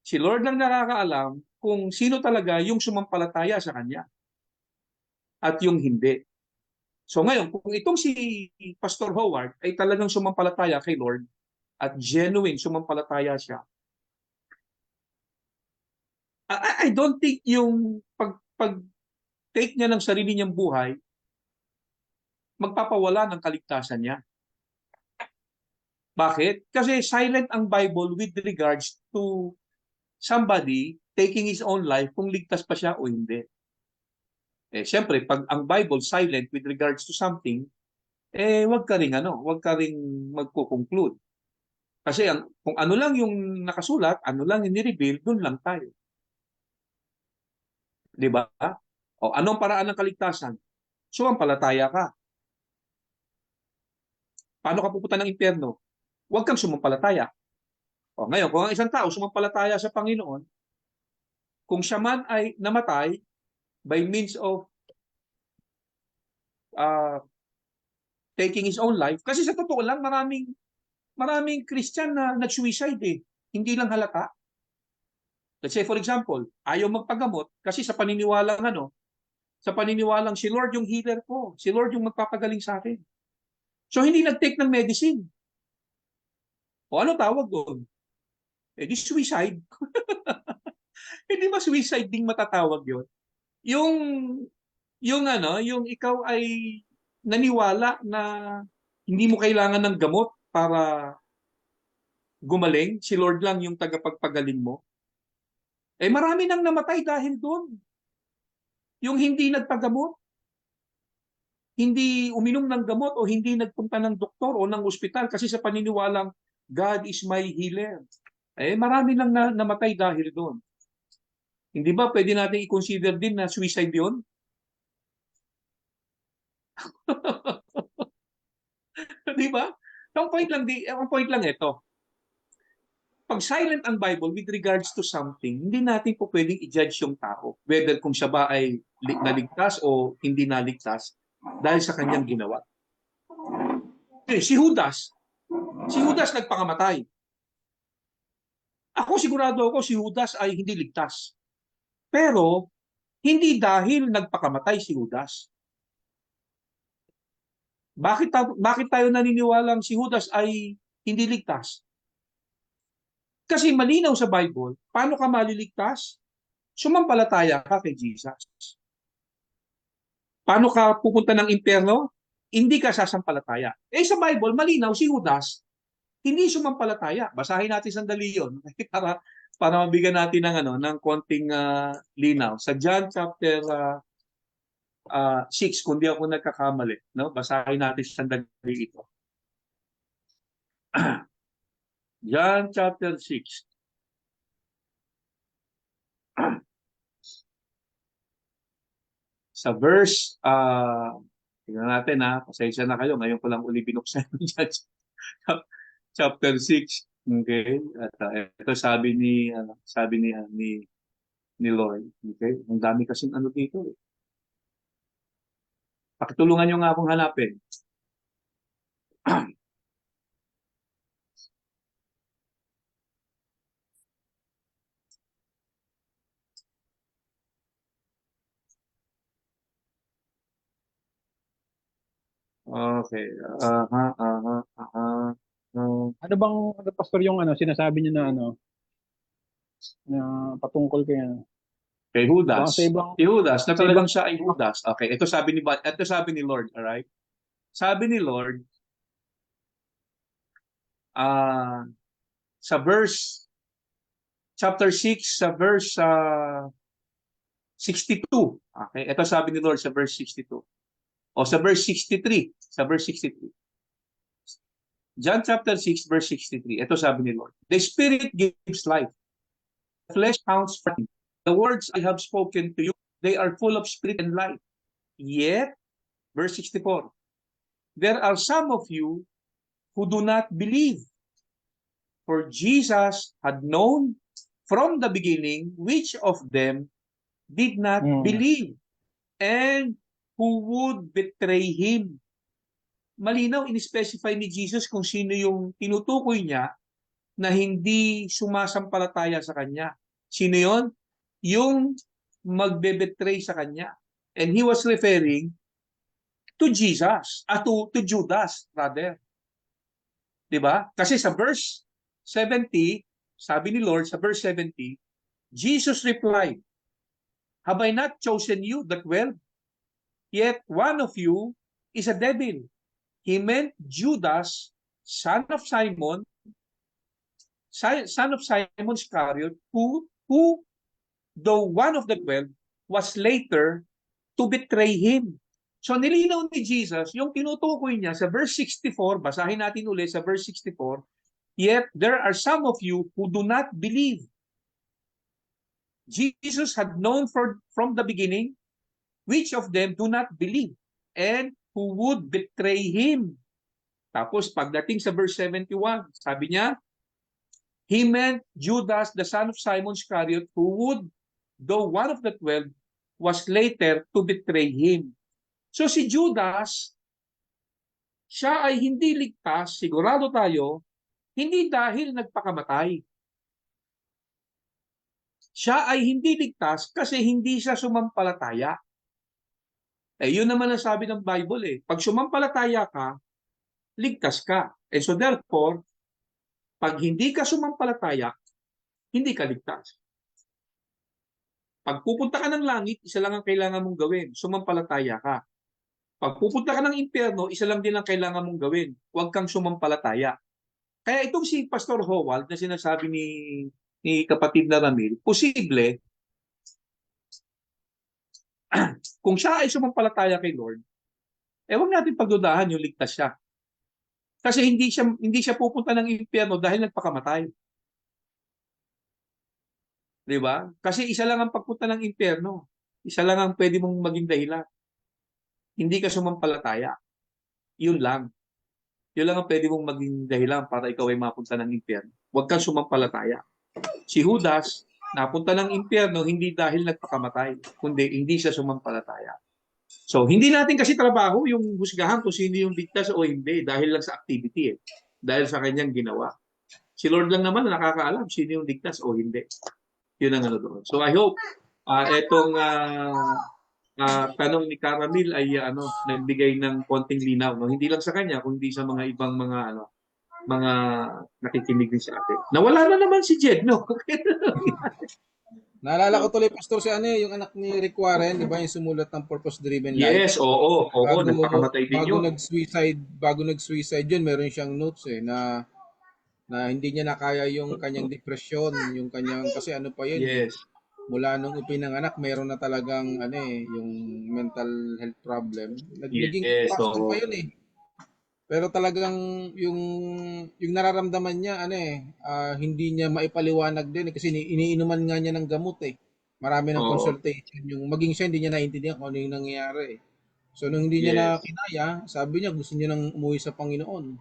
Si Lord lang nakakaalam kung sino talaga yung sumampalataya sa Kanya at yung hindi. So ngayon, kung itong si Pastor Howard ay talagang sumampalataya kay Lord at genuine sumampalataya siya, I don't think yung pag-take niya ng sarili niyang buhay magpapawala ng kaligtasan niya. Bakit? Kasi silent ang Bible with regards to somebody taking his own life kung ligtas pa siya o hindi. Siyempre, pag ang Bible silent with regards to something, wag ka ring magko-conclude. Kasi kung ano lang yung nakasulat, ano lang yung ni-reveal, doon lang tayo. Di ba? O anong paraan ng kaligtasan? Sumampalataya ka. Paano ka pupunta ng impyerno? Huwag kang sumampalataya. O ngayon, kung ang isang tao sumampalataya sa Panginoon, kung siya man ay namatay by means of uh, taking his own life, kasi sa totoo lang, maraming Christian na nag-suicide Hindi lang halata. Let's say for example, ayaw magpagamot kasi sa paniniwalang si Lord yung healer ko, si Lord yung magpapagaling sa akin. So hindi nag-take ng medicine. O ano tawag doon? Di suicide. Hindi ba suicide ding matatawag yon? Yung yung ikaw ay naniwala na hindi mo kailangan ng gamot para gumaling, si Lord lang yung tagapagpagaling mo. Marami nang namatay dahil doon. Yung hindi nagpagamot, hindi uminom ng gamot o hindi nagpunta ng doktor o ng ospital kasi sa paniniwalang God is my healer. Marami nang namatay dahil doon. Hindi ba pwede natin i-consider din na suicide yun? Di ba? Ang point lang ito. Pag silent ang Bible with regards to something, hindi natin po pwedeng i-judge yung tao, whether kung siya ba ay naligtas o hindi naligtas dahil sa kanyang ginawa. Si Judas nagpakamatay. Ako sigurado ako si Judas ay hindi ligtas. Pero hindi dahil nagpakamatay si Judas. Bakit tayo naniniwalang si Judas ay hindi ligtas? Kasi malinaw sa Bible, paano ka maliligtas? Sumampalataya ka kay Jesus. Paano ka pupunta ng impyerno? Hindi ka sasampalataya. Sa Bible, malinaw si Judas, hindi sumampalataya. Basahin natin sandali yun para mabigyan natin ng konting linaw. Sa John chapter 6, kung di ako nagkakamali, no? Basahin natin sandali ito. John chapter 6. Sa verse, tingnan natin pasensya na kayo, ngayon ko lang uli binuksan yung chapter 6. Okay? At ito sabi ni Lord. Okay? Ang dami kasing dito. Pakitulungan nyo nga akong hanapin. Okay. Ano bang, pastor, yung sinasabi niyo na na patungkol kay Kay baka Judas. sa ibang, Si Judas, na sa talagang ibang, siya ay Judas. Okay, ito sabi ni Lord, alright? Sabi ni Lord, sa chapter 6, sa verse 62. Okay, ito sabi ni Lord sa verse 62. O sa verse 63. Sa verse 63. John chapter 6, verse 63. Ito sabi ni Lord. The Spirit gives life. The flesh counts for it. The words I have spoken to you, they are full of spirit and life. Yet, verse 64, there are some of you who do not believe. For Jesus had known from the beginning which of them did not believe and who would betray him. Malinaw, in-specify ni Jesus kung sino yung tinutukoy niya na hindi sumasampalataya sa kanya. Sino yon? Yung magbe-betray sa kanya. And he was referring to Jesus, to Judas rather. 'Di ba? Kasi sa verse 70, sabi ni Lord sa verse 70, Jesus replied, "Have I not chosen you, the 12? Yet one of you is a devil." He meant Judas, son of Simon Iscariot, who though one of the 12, was later to betray him. So nilinaw ni Jesus, yung tinutukoy niya sa verse 64, basahin natin ulit sa verse 64, yet there are some of you who do not believe. Jesus had known from the beginning which of them do not believe and who would betray him. Tapos pagdating sa verse 71, sabi niya, he meant Judas, the son of Simon Iscariot, who would, though one of the 12, was later to betray him. So si Judas, siya ay hindi ligtas, sigurado tayo, hindi dahil nagpakamatay. Siya ay hindi ligtas kasi hindi siya sumampalataya. Yun naman ang sabi ng Bible . Pag sumampalataya ka, ligtas ka. And so therefore, pag hindi ka sumampalataya, hindi ka ligtas. Pag pupunta ka ng langit, isa lang ang kailangan mong gawin, sumampalataya ka. Pag pupunta ka ng impyerno, isa lang din ang kailangan mong gawin, huwag kang sumampalataya. Kaya itong si Pastor Howald na sinasabi ni kapatid na Ramil, posible, kung siya ay sumampalataya kay Lord, huwag natin pagdudahan yung ligtas siya. Kasi hindi siya pupunta ng impyerno dahil nagpakamatay. 'Di ba? Kasi isa lang ang pagpunta ng impyerno. Isa lang ang pwede mong maging dahilan. Hindi ka sumampalataya. Yun lang. Yun lang ang pwede mong maging dahilan para ikaw ay mapunta ng impyerno. huwag kang sumampalataya. Si Judas, napunta ng impyerno hindi dahil nagpakamatay, kundi hindi siya sumampalataya. So, hindi natin kasi trabaho yung husgahan kung sino yung ligtas o hindi dahil lang sa activity eh. Dahil sa kanyang ginawa. Si Lord lang naman nakakaalam sino yung ligtas o hindi. Yun ang ano doon. So, I hope etong tanong ni Caramil ay nagbigay ng konting linaw. No? Hindi lang sa kanya, kundi sa mga ibang mga nakikinig din sa atin. Nawala na naman si Jed, no? Naalala ko tuloy, Pastor, si ano yung anak ni Rick Warren, di ba, yung sumulat ng Purpose Driven Life. Yes, oo, Bago nagpakamatay din bago yun. nag-suicide yun, meron siyang notes na hindi niya nakaya yung kanyang depression, yung kanyang kasi ano pa yun eh. Yes. Mula nung ipinanganak, meron na talagang yung mental health problem. Naging Yes, pastor oo. pa yun eh. Pero talagang yung yung nararamdaman niya hindi niya maipaliwanag din kasi iniinuman nga niya ng gamot eh. Marami ng Oo. consultation yung maging siya hindi niya naiintindihan kung ano yung nangyayari eh. So nung hindi niya na Yes. kinaya, sabi niya gusto niya nang umuwi sa Panginoon.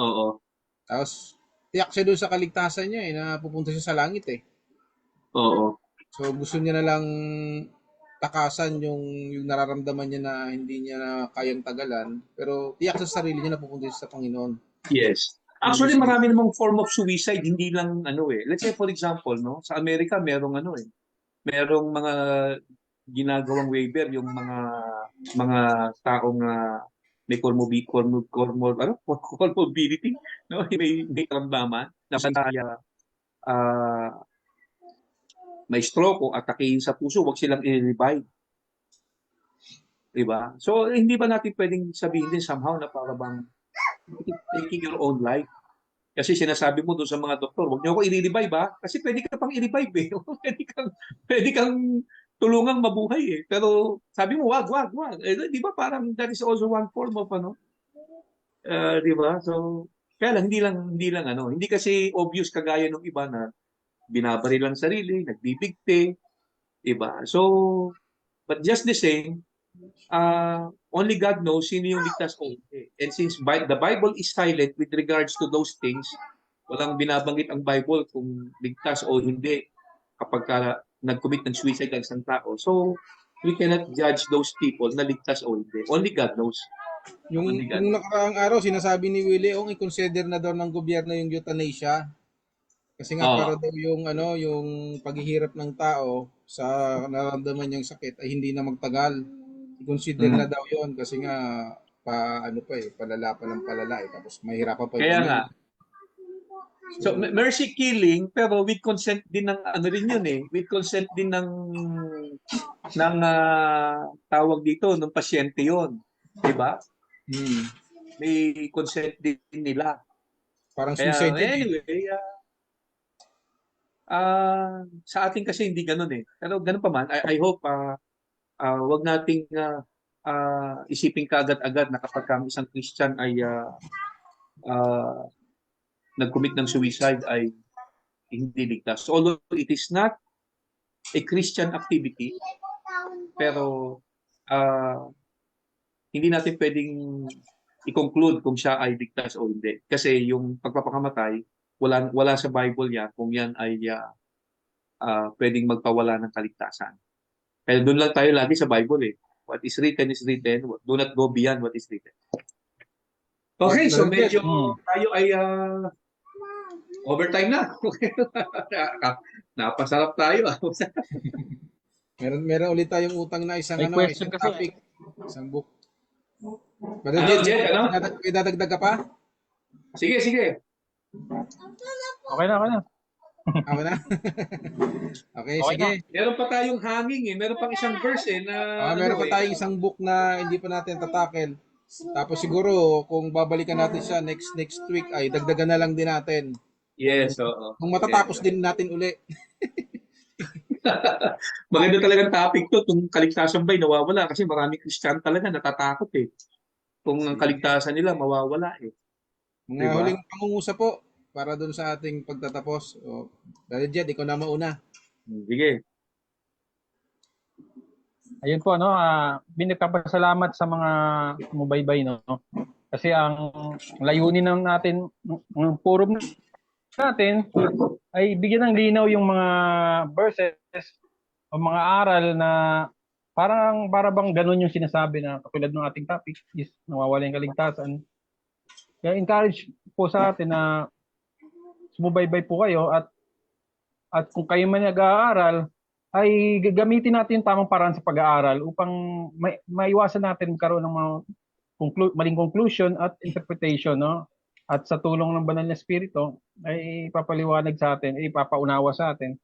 Oo. Tapos tiyak siya doon sa kaligtasan niya na pupunta siya sa langit eh. Oo. So gusto niya na lang takasan yung nararamdaman niya na hindi niya na kayang tagalan, pero tiyak sa sarili niya na pupunta siya sa Panginoon. Yes. Actually, marami namang form of suicide, hindi lang Let's say for example, no, sa Amerika merong mga ginagawang waiver yung mga taong may comorbidity, no, may karamdaman na uh, may stroke o atakihin sa puso, wag silang i-revive. Diba? So, hindi ba natin pwedeng sabihin din somehow na para bang taking your own life? Kasi sinasabi mo doon sa mga doktor, huwag niyo ako i-revive ba? Kasi pwede ka pang i-revive eh. pwede kang tulungang mabuhay eh. Pero sabi mo, wag. Di ba parang that is also one form of di ba? So, kaya lang, hindi kasi obvious kagaya ng iba na binabaril ang sarili, nagbibigti, di ba? So, but just the same, only God knows sino yung ligtas o hindi. And since the Bible is silent with regards to those things, walang binabanggit ang Bible kung ligtas o hindi kapag nag-commit ng suicide ang isang tao. So, we cannot judge those people na ligtas o hindi. Only God knows. Only God Yung knows. nakaraang araw, sinasabi ni Willie, i-consider na daw ng gobyerno yung euthanasia. Kasi nga para daw yung paghihirap ng tao sa nararamdaman niyang sakit ay hindi na magtagal. I-consider na daw yon kasi nga palala pa ng palala tapos mahirapan pa yung Kaya nga. pamilya. So, mercy killing, pero with consent din ng rin yun eh. With consent din ng tawag dito, ng pasyente yon, di ba? May consent din nila. Parang Kaya suicide yun anyway, sa atin kasi hindi ganun eh. Pero ganun pa man, I hope wag nating isipin kaagad-agad na kapag ang isang Christian ay nag-commit ng suicide ay hindi ligtas. Although it is not a Christian activity, pero hindi natin pwedeng i-conclude kung siya ay ligtas o hindi. Kasi yung pagpapakamatay, wala sa Bible yan kung yan ay pwedeng magpawala ng kaligtasan. Kaya doon lang tayo lagi sa Bible eh. What is written is written. Do not go beyond what is written. Okay, so medyo tayo ay overtime na. Napasarap tayo. meron ulit tayong utang na isang question isang kasi. topic, isang book. Jed, May dadagdag ka pa? Sige. Okay na. Okay na? Okay, Okay sige. Meron pa tayong hanging eh. Meron pang isang verse eh na Meron pa tayong isang book na hindi pa natin tatakel. Tapos siguro kung babalikan natin siya next week ay dagdagan na lang din natin. Yes, oo. Kung matatapos din natin uli. Maganda talagang topic to, kung kaligtasan ba'y nawawala kasi marami Christian talaga natatakot eh. Kung ang kaligtasan nila mawawala eh. Mga Diba? huling pangungusap po para doon sa ating pagtatapos. Dahil Jed, ikaw na mauna. Sige. Ayun po, binagpapasalamat sa mga sumubaybay, no? Kasi ang layunin natin ng forum natin ay bigyan ng linaw yung mga verses o mga aral na para bang ganun yung sinasabi na katulad ng ating topic is nawawala yung kaligtasan. Kaya encourage po sa atin na sumubaybay po kayo at kung kayo man nag-aaral ay gagamitin natin yung tamang paraan sa pag-aaral upang maiwasan natin magkaroon ng mga maling conclusion at interpretation, no? At sa tulong ng banal na espiritu ay ipapaliwanag sa atin, ay ipapaunawa sa atin.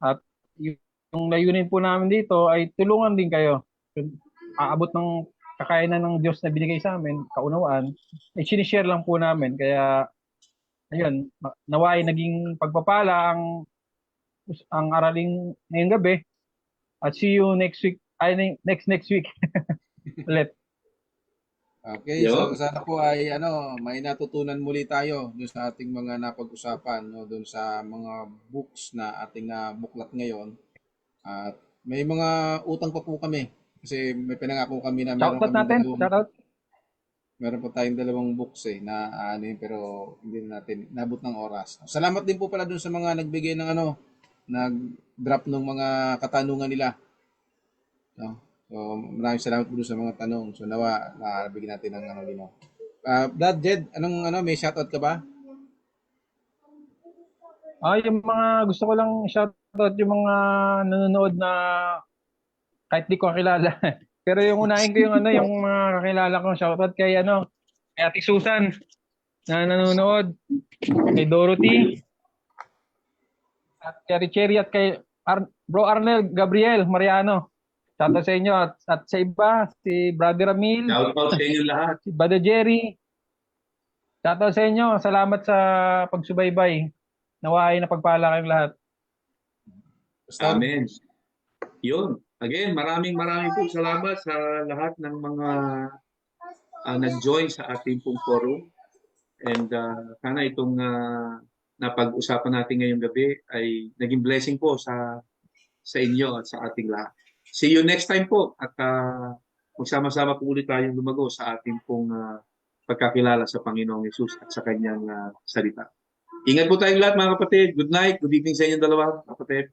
At yung layunin po namin dito ay tulungan din kayo. Aabot ng kakayanan ng Diyos na binigay sa amin, kaunawaan, ay sinishare lang po namin. Kaya, ayun, naway naging pagpapala ang araling ngayong gabi. At see you next week, ay next week ulit. Okay, so Yo. sana po ay may natutunan muli tayo doon sa ating mga napag-usapan, no, doon sa mga books na ating buklat ngayon. At may mga utang pa po kami kasi may pinangako kami na Shoutout natin, shoutout. meron po tayong dalawang books na pero hindi na natin nabot ng oras. Salamat din po pala doon sa mga nagbigay ng nag-drop ng mga katanungan nila. No? So, maraming salamat po doon sa mga tanong. So, nawa, nabigyan natin ng linaw. Brad, Jed, may shoutout ka ba? Yung mga gusto ko lang shoutout yung mga nanonood na kahit di ko kilala. Pero yung unahin ko yung mga kakilala ko, shoutout kay kay Ate Susan na nanonood, kay Dorothy, at kay Cherry at kay Bro Arnel Gabriel Mariano. Shoutout sa inyo at sa iba, si Brother Ramil, Shout out sa inyo lahat. si Brother Jerry. Shoutout sa inyo. Salamat sa pagsubaybay. Nawahay na pagpala kayong lahat. Pastor? Amen. Yun. Again, maraming po salamat sa lahat ng mga nag-join sa ating pong forum. And sana itong napag-usapan natin ngayong gabi ay naging blessing po sa inyo at sa ating lahat. See you next time po at magsama-sama po ulit tayong lumago sa ating pong pagkakilala sa Panginoong Yesus at sa kanyang salita. Ingat po tayong lahat mga kapatid. Good night. Good evening sa inyong dalawa kapatid.